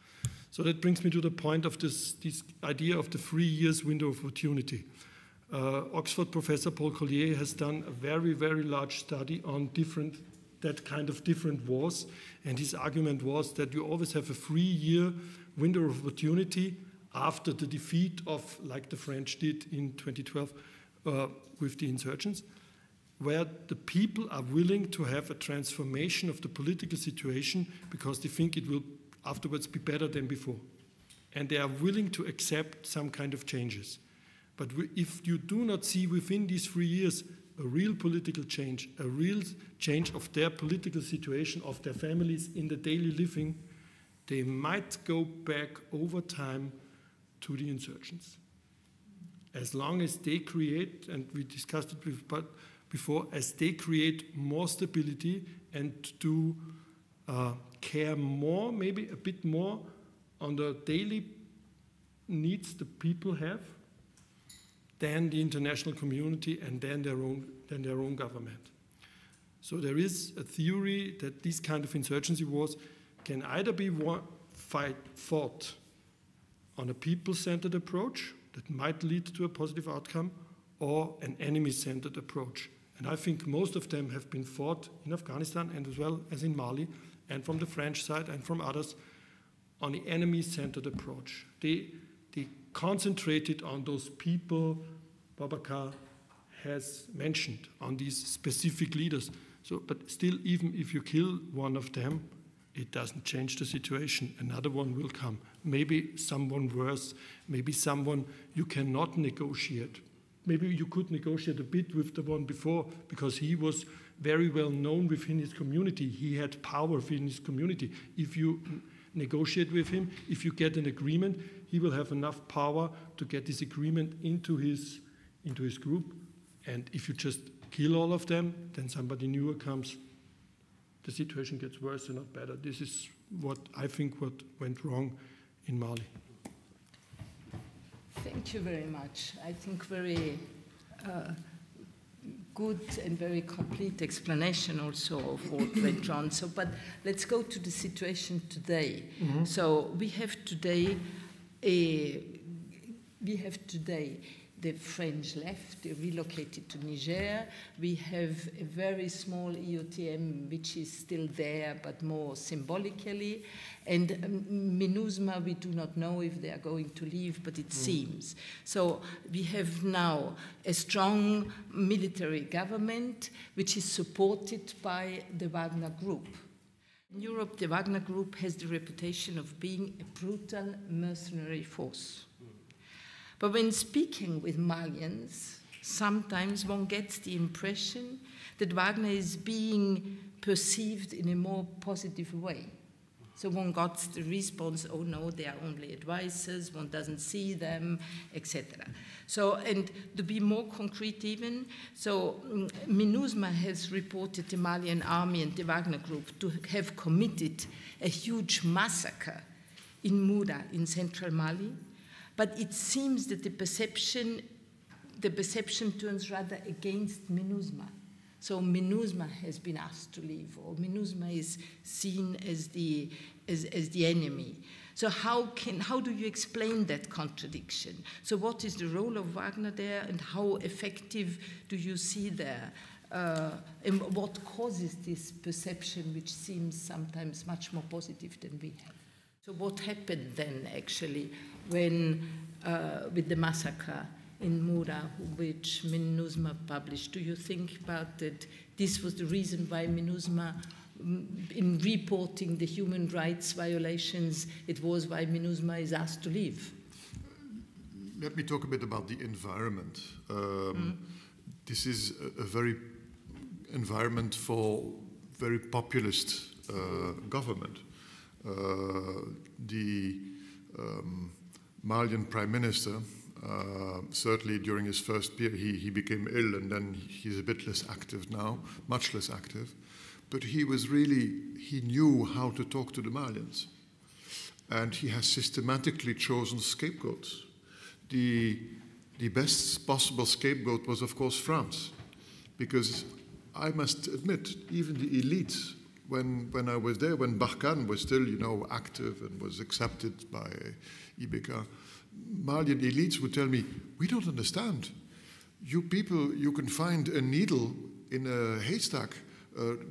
So that brings me to the point of this idea of the 3 years window of opportunity. Oxford professor Paul Collier has done a very, very large study on that kind of different wars, and his argument was that you always have a 3-year window of opportunity after the defeat of, like the French did in 2012 with the insurgents, where the people are willing to have a transformation of the political situation because they think it will afterwards be better than before. And they are willing to accept some kind of changes. But if you do not see within these 3 years a real political change, a real change of their political situation, of their families in the daily living, they might go back over time to the insurgents. As long as they create, and we discussed it before, as they create more stability and do care more, maybe a bit more on the daily needs the people have, then the international community, and then their own government. So there is a theory that these kind of insurgency wars can either be fought on a people-centered approach that might lead to a positive outcome, or an enemy-centered approach. And I think most of them have been fought in Afghanistan and as well as in Mali, and from the French side and from others, on the enemy-centered approach. They concentrated on those people Boubacar has mentioned, on these specific leaders. So, but still, even if you kill one of them, it doesn't change the situation. Another one will come. Maybe someone worse, maybe someone you cannot negotiate. Maybe you could negotiate a bit with the one before because he was very well known within his community. He had power within his community. If you negotiate with him, if you get an agreement, he will have enough power to get this agreement into his group. And if you just kill all of them, then somebody newer comes. The situation gets worse and not better. This is what I think what went wrong in Mali. Thank you very much. I think very good and very complete explanation also of what went wrong. So, but let's go to the situation today. Mm-hmm. So we have today the French left, they relocated to Niger. We have a very small EUTM, which is still there, but more symbolically. And MINUSMA, we do not know if they are going to leave, but it seems. So we have now a strong military government, which is supported by the Wagner Group. In Europe, the Wagner Group has the reputation of being a brutal mercenary force. But when speaking with Malians, sometimes one gets the impression that Wagner is being perceived in a more positive way. So one got the response, oh no, they are only advisors, one doesn't see them, etc. So, and to be more concrete even, so MINUSMA has reported the Malian army and the Wagner Group to have committed a huge massacre in Moura in central Mali. But it seems that the perception turns rather against MINUSMA. So MINUSMA has been asked to leave, or MINUSMA is seen as the enemy. So how do you explain that contradiction? So what is the role of Wagner there, and how effective do you see there? And what causes this perception, which seems sometimes much more positive than we have? So what happened then, actually, when, with the massacre in Moura, which MINUSMA published? Do you think about that this was the reason why MINUSMA, in reporting the human rights violations, it was why MINUSMA is asked to leave? Let me talk a bit about the environment. This is a very environment for very populist government. The Malian prime minister, certainly during his first period, he became ill, and then he's a bit less active now, much less active. But he knew how to talk to the Malians. And he has systematically chosen scapegoats. The best possible scapegoat was, of course, France. Because I must admit, even the elites, when I was there, when Barkhane was still, active and was accepted by IBK, Malian elites would tell me, we don't understand. You people, you can find a needle in a haystack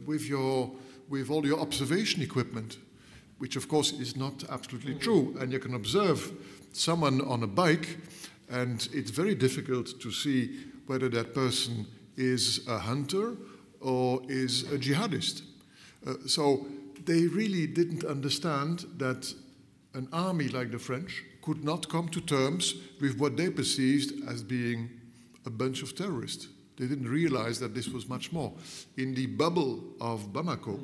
with all your observation equipment, which of course is not absolutely true. And you can observe someone on a bike, and it's very difficult to see whether that person is a hunter or is a jihadist. So they really didn't understand that an army like the French could not come to terms with what they perceived as being a bunch of terrorists. They didn't realize that this was much more. In the bubble of Bamako,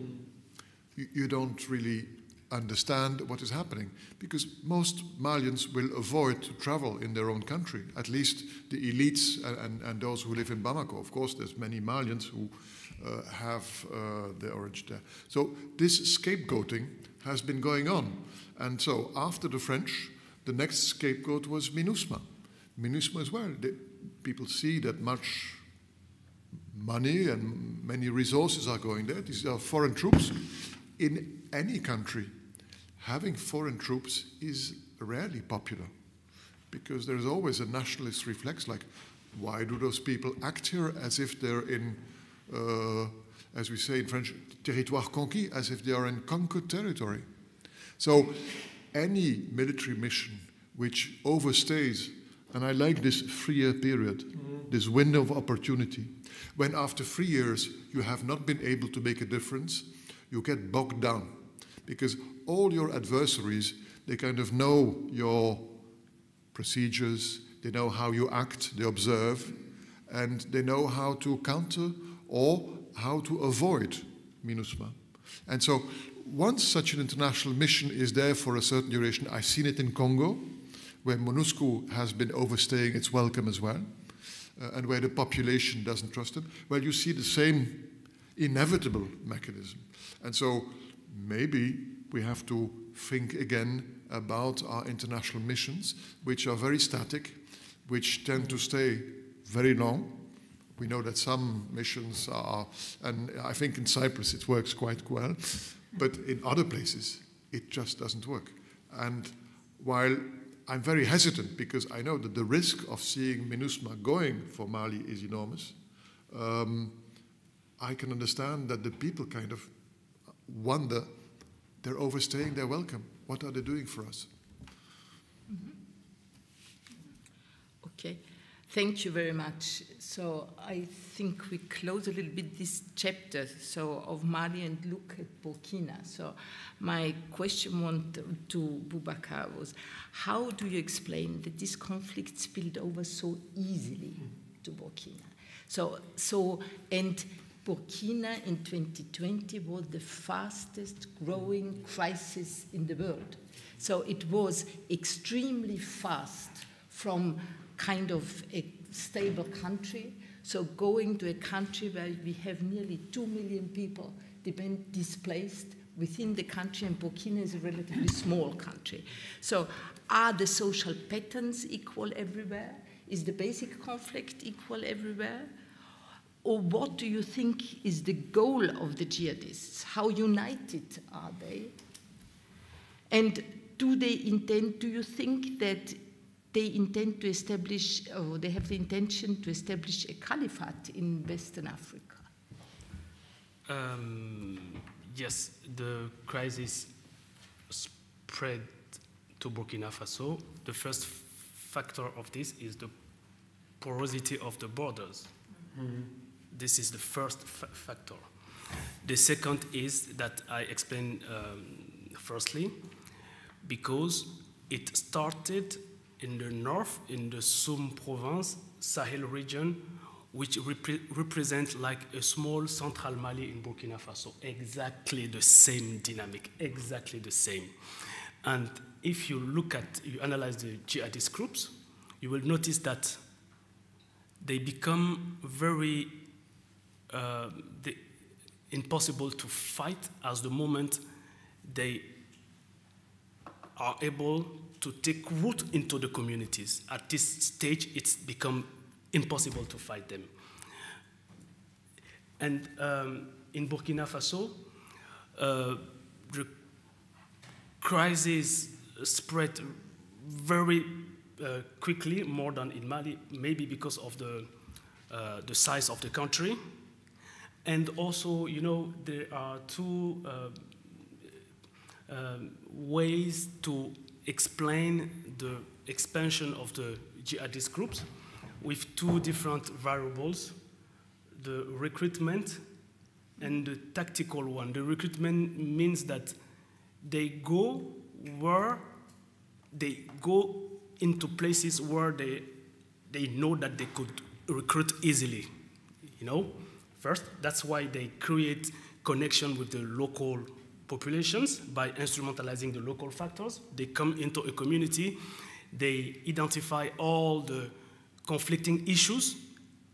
you don't really understand what is happening, because most Malians will avoid to travel in their own country, at least the elites and those who live in Bamako. Of course, there's many Malians who have their origin there. So this scapegoating has been going on. And so after the French, the next scapegoat was MINUSMA. MINUSMA as well. people see that much money and many resources are going there. These are foreign troops. In any country, having foreign troops is rarely popular because there is always a nationalist reflex like, why do those people act here as if they're in, as we say in French, territoire conquis, as if they are in conquered territory. So any military mission which overstays, and I like this 3-year period, this window of opportunity, when after 3 years you have not been able to make a difference, you get bogged down because all your adversaries, they kind of know your procedures, they know how you act, they observe, and they know how to counter or how to avoid MINUSMA. And so once such an international mission is there for a certain duration, I've seen it in Congo, where MONUSCO has been overstaying its welcome as well, and where the population doesn't trust them, well, you see the same inevitable mechanism. And so maybe we have to think again about our international missions, which are very static, which tend to stay very long. We know that some missions are, and I think in Cyprus it works quite well, but in other places it just doesn't work. And while I'm very hesitant because I know that the risk of seeing MINUSMA going for Mali is enormous, I can understand that the people kind of wonder, they're overstaying their welcome. What are they doing for us? Mm-hmm. Okay, thank you very much. So I think we close a little bit this chapter of Mali and look at Burkina. So my question to Boubacar was, how do you explain that this conflict spilled over so easily to Burkina? And Burkina in 2020 was the fastest growing crisis in the world. So it was extremely fast from kind of a stable country, so going to a country where we have nearly 2 million people displaced within the country, and Burkina is a relatively small country. So are the social patterns equal everywhere? Is the basic conflict equal everywhere? Or what do you think is the goal of the jihadists? How united are they? And do you think that they intend to establish, or they have the intention to establish a caliphate in Western Africa? Yes, the crisis spread to Burkina Faso. The first factor of this is the porosity of the borders. Mm-hmm. This is the first factor. The second is that I explained firstly, because it started in the north, in the Soum province, Sahel region, which represents like a small central Mali in Burkina Faso. Exactly the same dynamic, exactly the same. And if you analyze the jihadist groups, you will notice that they become very impossible to fight as the moment they are able to take root into the communities. At this stage, it's become impossible to fight them. And in Burkina Faso, the crisis spread very quickly, more than in Mali, maybe because of the size of the country. And also, you know, there are two ways to explain the expansion of the jihadist groups with two different variables, the recruitment and the tactical one. The recruitment means that they go into places where they know that they could recruit easily, you know. First, that's why they create connection with the local populations by instrumentalizing the local factors. They come into a community, they identify all the conflicting issues,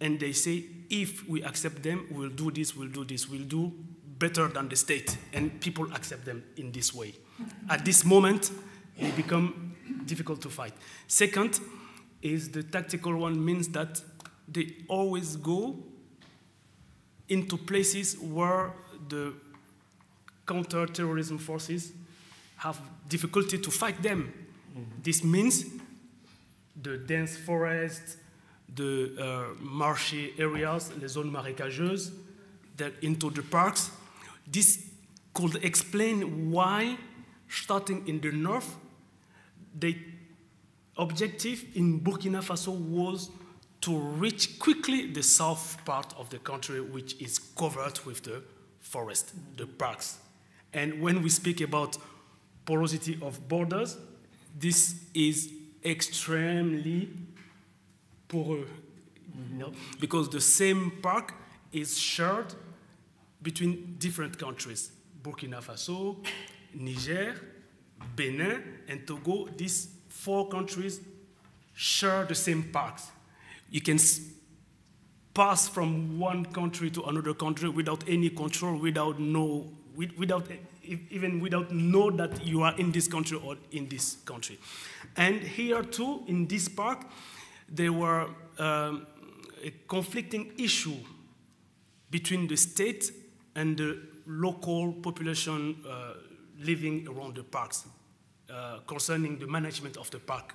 and they say, if we accept them, we'll do this, we'll do better than the state, and people accept them in this way. At this moment, it becomes difficult to fight. Second is the tactical one, means that they always go into places where the counterterrorism forces have difficulty to fight them. This means the dense forests, the marshy areas, les zones marécageuses, into the parks. This could explain why, starting in the north, the objective in Burkina Faso was to reach quickly the south part of the country, which is covered with the forest, the parks. And when we speak about porosity of borders, this is extremely porous, you know, because the same park is shared between different countries. Burkina Faso, Niger, Benin, and Togo, these 4 countries share the same parks. You can pass from one country to another country without any control, even without know that you are in this country or in this country. And here too, in this park, there were a conflicting issue between the state and the local population living around the parks concerning the management of the park.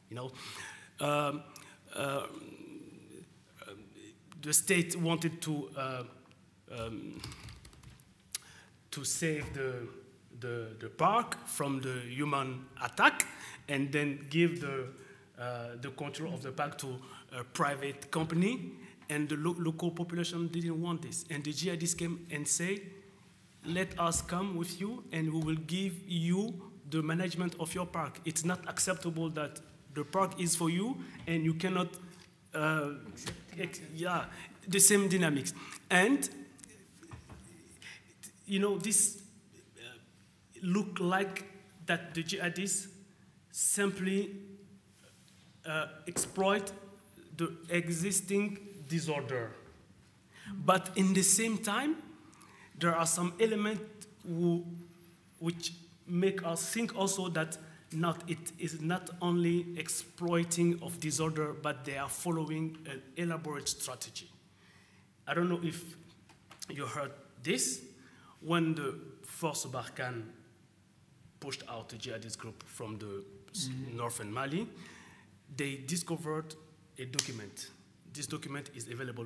You know, the state wanted to save the park from the human attack, and then give the control of the park to a private company, and the local population didn't want this. And the jihadists came and say, let us come with you and we will give you the management of your park. It's not acceptable that the park is for you and you cannot, the same dynamics. And, you know, this look like that the jihadists simply exploit the existing disorder. But in the same time, there are some elements which make us think also that it is not only exploiting of disorder, but they are following an elaborate strategy. I don't know if you heard this. When the Force Barkhane pushed out the jihadist group from the northern Mali, they discovered a document. This document is available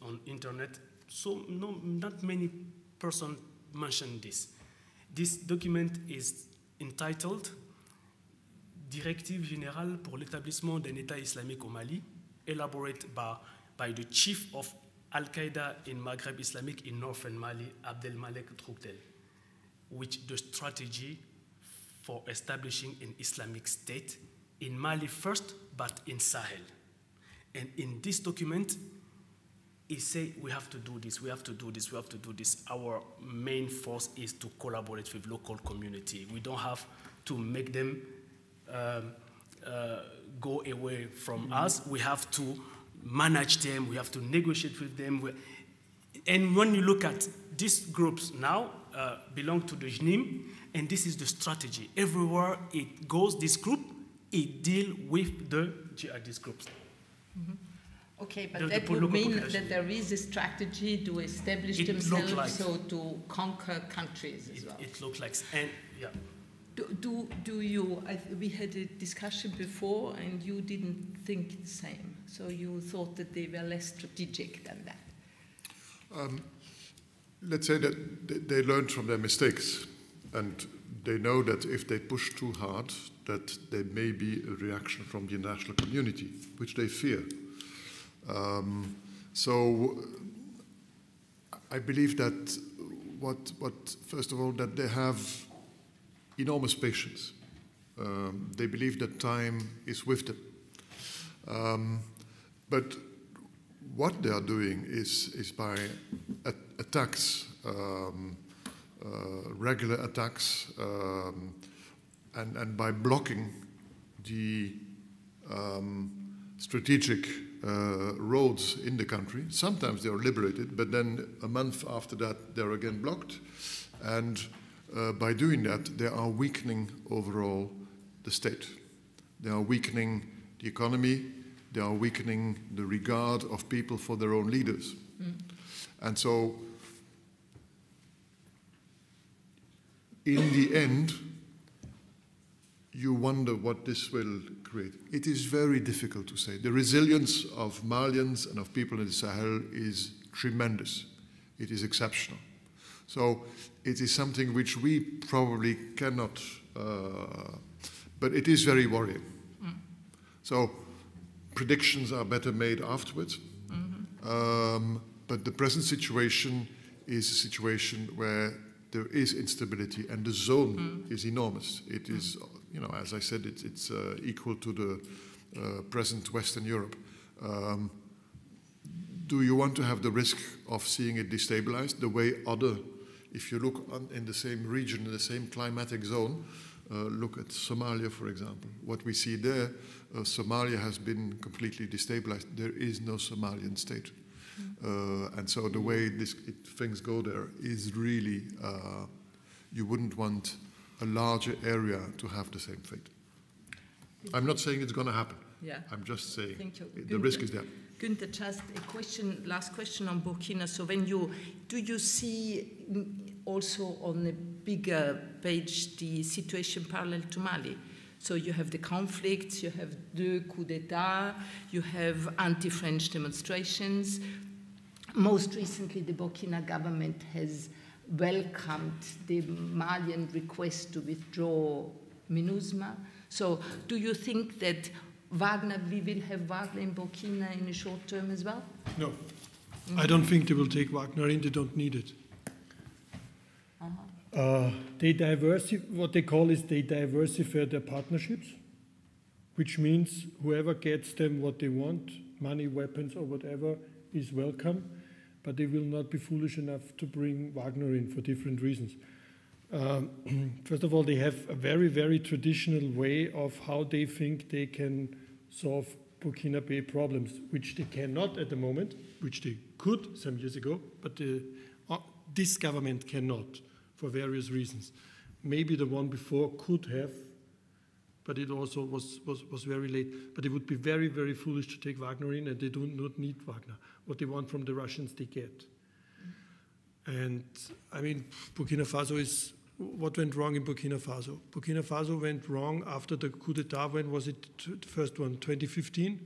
on internet, so not many persons mention this. This document is entitled Directive Générale pour l'établissement d'un État islamique au Mali, elaborated by the chief of Al-Qaeda in Maghreb Islamic in northern Mali, Abdelmalek Droukdel, which the strategy for establishing an Islamic state in Mali first, but in Sahel. And in this document, it says we have to do this, we have to do this, we have to do this. Our main force is to collaborate with local community. We don't have to make them go away from us. We have to manage them, we have to negotiate with them. And when you look at these groups now, belong to the JNIM, and this is the strategy. Everywhere it goes, this group, it deals with the jihadist groups. Mm-hmm. Okay, but that would mean that there is a strategy to establish themselves, like, so to conquer countries as well. It looks like, and yeah. Do you, we had a discussion before and you didn't think the same, so you thought that they were less strategic than that? Let's say that they learned from their mistakes, and they know that if they push too hard, that there may be a reaction from the international community, which they fear. So I believe that first of all, that they have enormous patience. They believe that time is with them. But what they are doing is by attacks, regular attacks, and by blocking the strategic roads in the country. Sometimes they are liberated, but then a month after that, they're again blocked. And by doing that, they are weakening overall the state. They are weakening the economy. they are weakening the regard of people for their own leaders. And so, in the end, you wonder what this will create. It is very difficult to say. The resilience of Malians and of people in the Sahel is tremendous. It is exceptional. So it is something which we probably cannot, but it is very worrying. So predictions are better made afterwards. But the present situation is a situation where there is instability, and the zone is enormous. It is, you know, as I said, it's equal to the present Western Europe. Do you want to have the risk of seeing it destabilized the way other, if you look in the same region, in the same climatic zone, look at Somalia, for example. What we see there, Somalia has been completely destabilized. There is no Somalian state. And so the way things go there is really, you wouldn't want a larger area to have the same fate. I'm not saying it's going to happen. Yeah. I'm just saying the Günter, risk is there. Günter, just a question, last question on Burkina. So do you see also on a bigger page the situation parallel to Mali? So you have the conflicts, you have the coup d'etat, you have anti-French demonstrations. Most recently, the Burkina government has welcomed the Malian request to withdraw MINUSMA. So do you think that we will have Wagner in Burkina in the short term as well? No. I don't think they will take Wagner in. They don't need it. What they call is they diversify their partnerships, which means whoever gets them what they want, money, weapons, or whatever, is welcome, but they will not be foolish enough to bring Wagner in for different reasons. First of all, they have a very, very traditional way of how they think they can solve Burkina Faso problems, which they cannot at the moment, which they could some years ago, but this government cannot for various reasons. Maybe the one before could have, but it also was very late. But it would be very, very foolish to take Wagner in, and they do not need Wagner. What they want from the Russians, they get. And I mean, Burkina Faso is, what went wrong in Burkina Faso? Burkina Faso went wrong after the coup d'etat. When was it, the first one, 2015?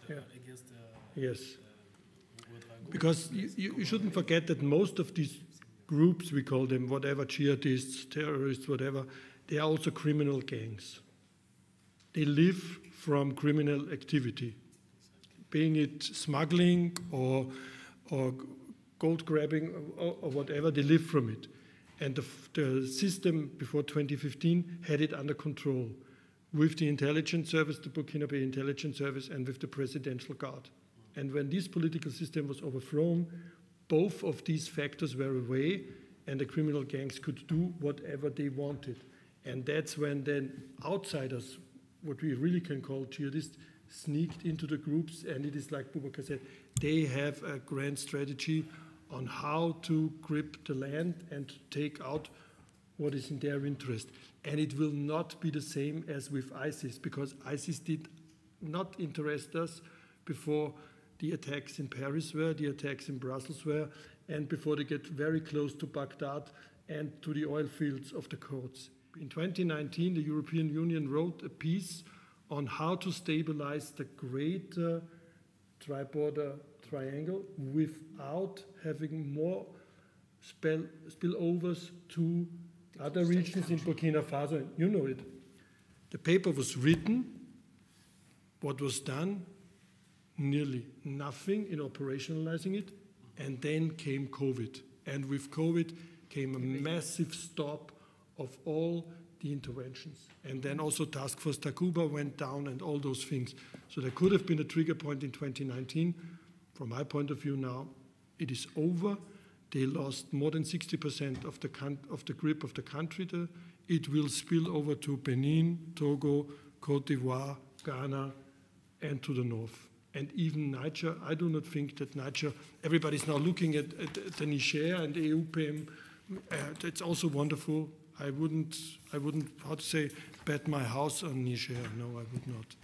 Yeah. Yes. Because you shouldn't forget that most of these groups, we call them whatever, jihadists, terrorists, whatever, they are also criminal gangs. They live from criminal activity, being it smuggling or gold grabbing or whatever, they live from it. And the system before 2015 had it under control with the intelligence service, the Burkina Faso intelligence service, and with the presidential guard. And when this political system was overthrown, both of these factors were away, and the criminal gangs could do whatever they wanted. And that's when then outsiders, what we really can call jihadists, sneaked into the groups, and it is like Boubacar said, they have a grand strategy on how to grip the land and to take out what is in their interest. And it will not be the same as with ISIS, because ISIS did not interest us before the attacks in Paris were, the attacks in Brussels were, and before they get very close to Baghdad and to the oil fields of the Kurds. In 2019, the European Union wrote a piece on how to stabilize the greater tri-border triangle without having more spillovers to other regions in Burkina Faso. You know it. The paper was written. What was done? Nearly nothing in operationalizing it. And then came COVID. And with COVID came a massive stop of all the interventions. And then also Task Force Takuba went down and all those things. So there could have been a trigger point in 2019. From my point of view now, it is over. They lost more than 60% of the grip of the country there. It will spill over to Benin, Togo, Cote d'Ivoire, Ghana, and to the north. And even Niger, I do not think that Niger, everybody's now looking at the Niger and the EUPM. That's also wonderful. I wouldn't, how to say, bet my house on Niger. No, I would not.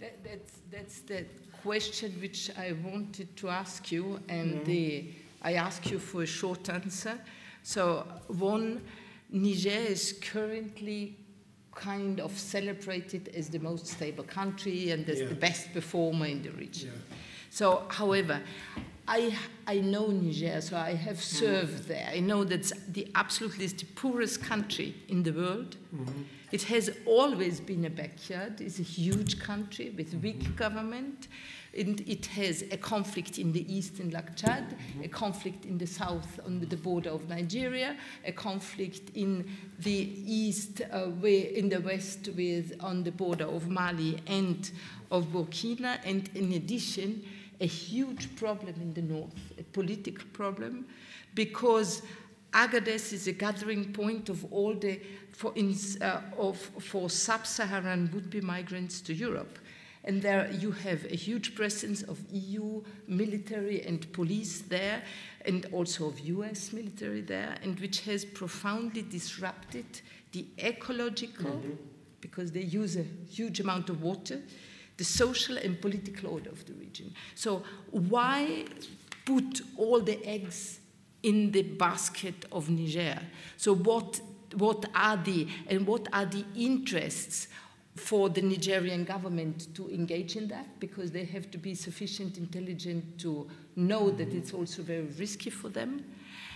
That's the question which I wanted to ask you, and I ask you for a short answer. So, one, Niger is currently kind of celebrated as the most stable country and as the best performer in the region. Yeah. So, however, I know Niger, so I have served there. I know that's absolutely the poorest country in the world. It has always been a backyard. It's a huge country with weak government. And it has a conflict in the east in Lake Chad, a conflict in the south on the border of Nigeria, a conflict in the east, in the west on the border of Mali and of Burkina, and in addition, a huge problem in the north, a political problem, because Agadez is a gathering point of all the, for sub-Saharan would-be migrants to Europe. And there you have a huge presence of EU military and police there, and also of US military there, and which has profoundly disrupted the ecological, because they use a huge amount of water, the social and political order of the region. So why put all the eggs in the basket of Niger? So what are the interests for the Nigerian government to engage in that, because they have to be sufficient intelligent to know that it's also very risky for them?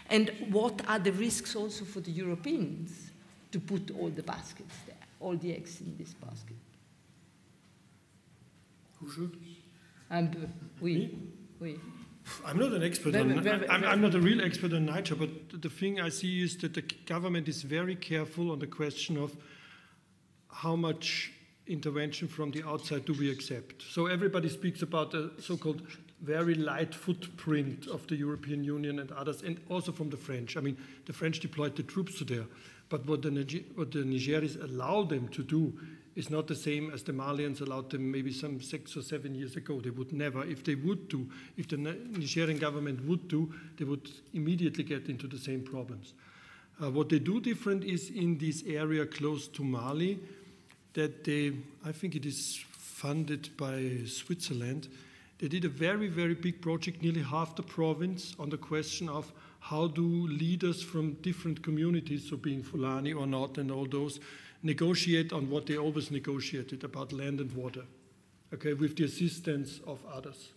And what are the risks also for the Europeans to put all the baskets there, all the eggs in this basket? Who should? Oui. I'm not an expert I'm not a real expert on Niger, but the thing I see is that the government is very careful on the question of how much intervention from the outside do we accept. So everybody speaks about the so-called very light footprint of the European Union and others, and also from the French. I mean, the French deployed the troops to there, but what the Nigeris allow them to do is not the same as the Malians allowed them maybe some 6 or 7 years ago. They would never, if they would do, if the Nigerian government would do, they would immediately get into the same problems. What they do different is in this area close to Mali, that they, I think it is funded by Switzerland, they did a very, very big project, nearly half the province, on the question of how do leaders from different communities, so being Fulani or not and all those, negotiate on what they always negotiated about land and water, okay, with the assistance of others.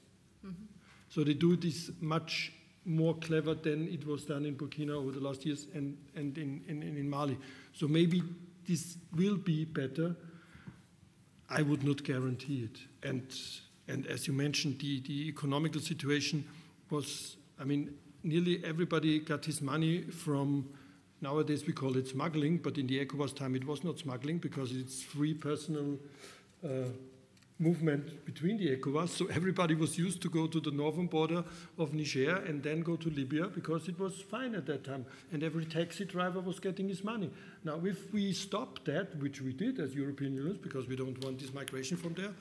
So they do this much more clever than it was done in Burkina over the last years and in Mali. So maybe this will be better. I would not guarantee it. And as you mentioned, the economical situation was, I mean, nearly everybody got his money from, nowadays we call it smuggling, but in the ECOWAS time it was not smuggling because it's free personal movement between the ECOWAS. So everybody was used to go to the northern border of Niger and then go to Libya because it was fine at that time. And every taxi driver was getting his money. Now, if we stop that, which we did as European Unions, because we don't want this migration from there,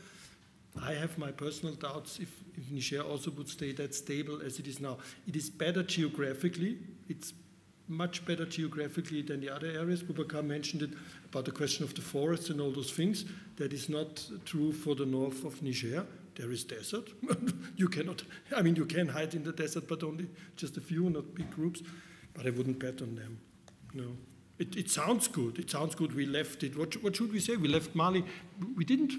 I have my personal doubts if Niger also would stay that stable as it is now. It is better geographically. It's much better geographically than the other areas. Boubacar mentioned it about the question of the forests and all those things. That is not true for the north of Niger. There is desert. You cannot, I mean, you can hide in the desert, but only just a few, not big groups. But I wouldn't bet on them, no. It sounds good. It sounds good. We left it. What should we say? We left Mali. We didn't.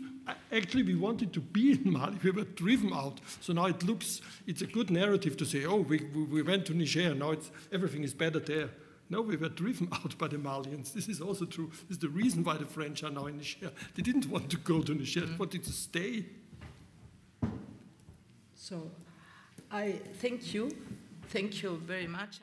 Actually, we wanted to be in Mali. We were driven out. So now it looks. It's a good narrative to say, oh, we went to Niger. Now everything is better there. No, we were driven out by the Malians. This is also true. This is the reason why the French are now in Niger. They didn't want to go to Niger. They wanted to stay. So, I thank you. Thank you very much.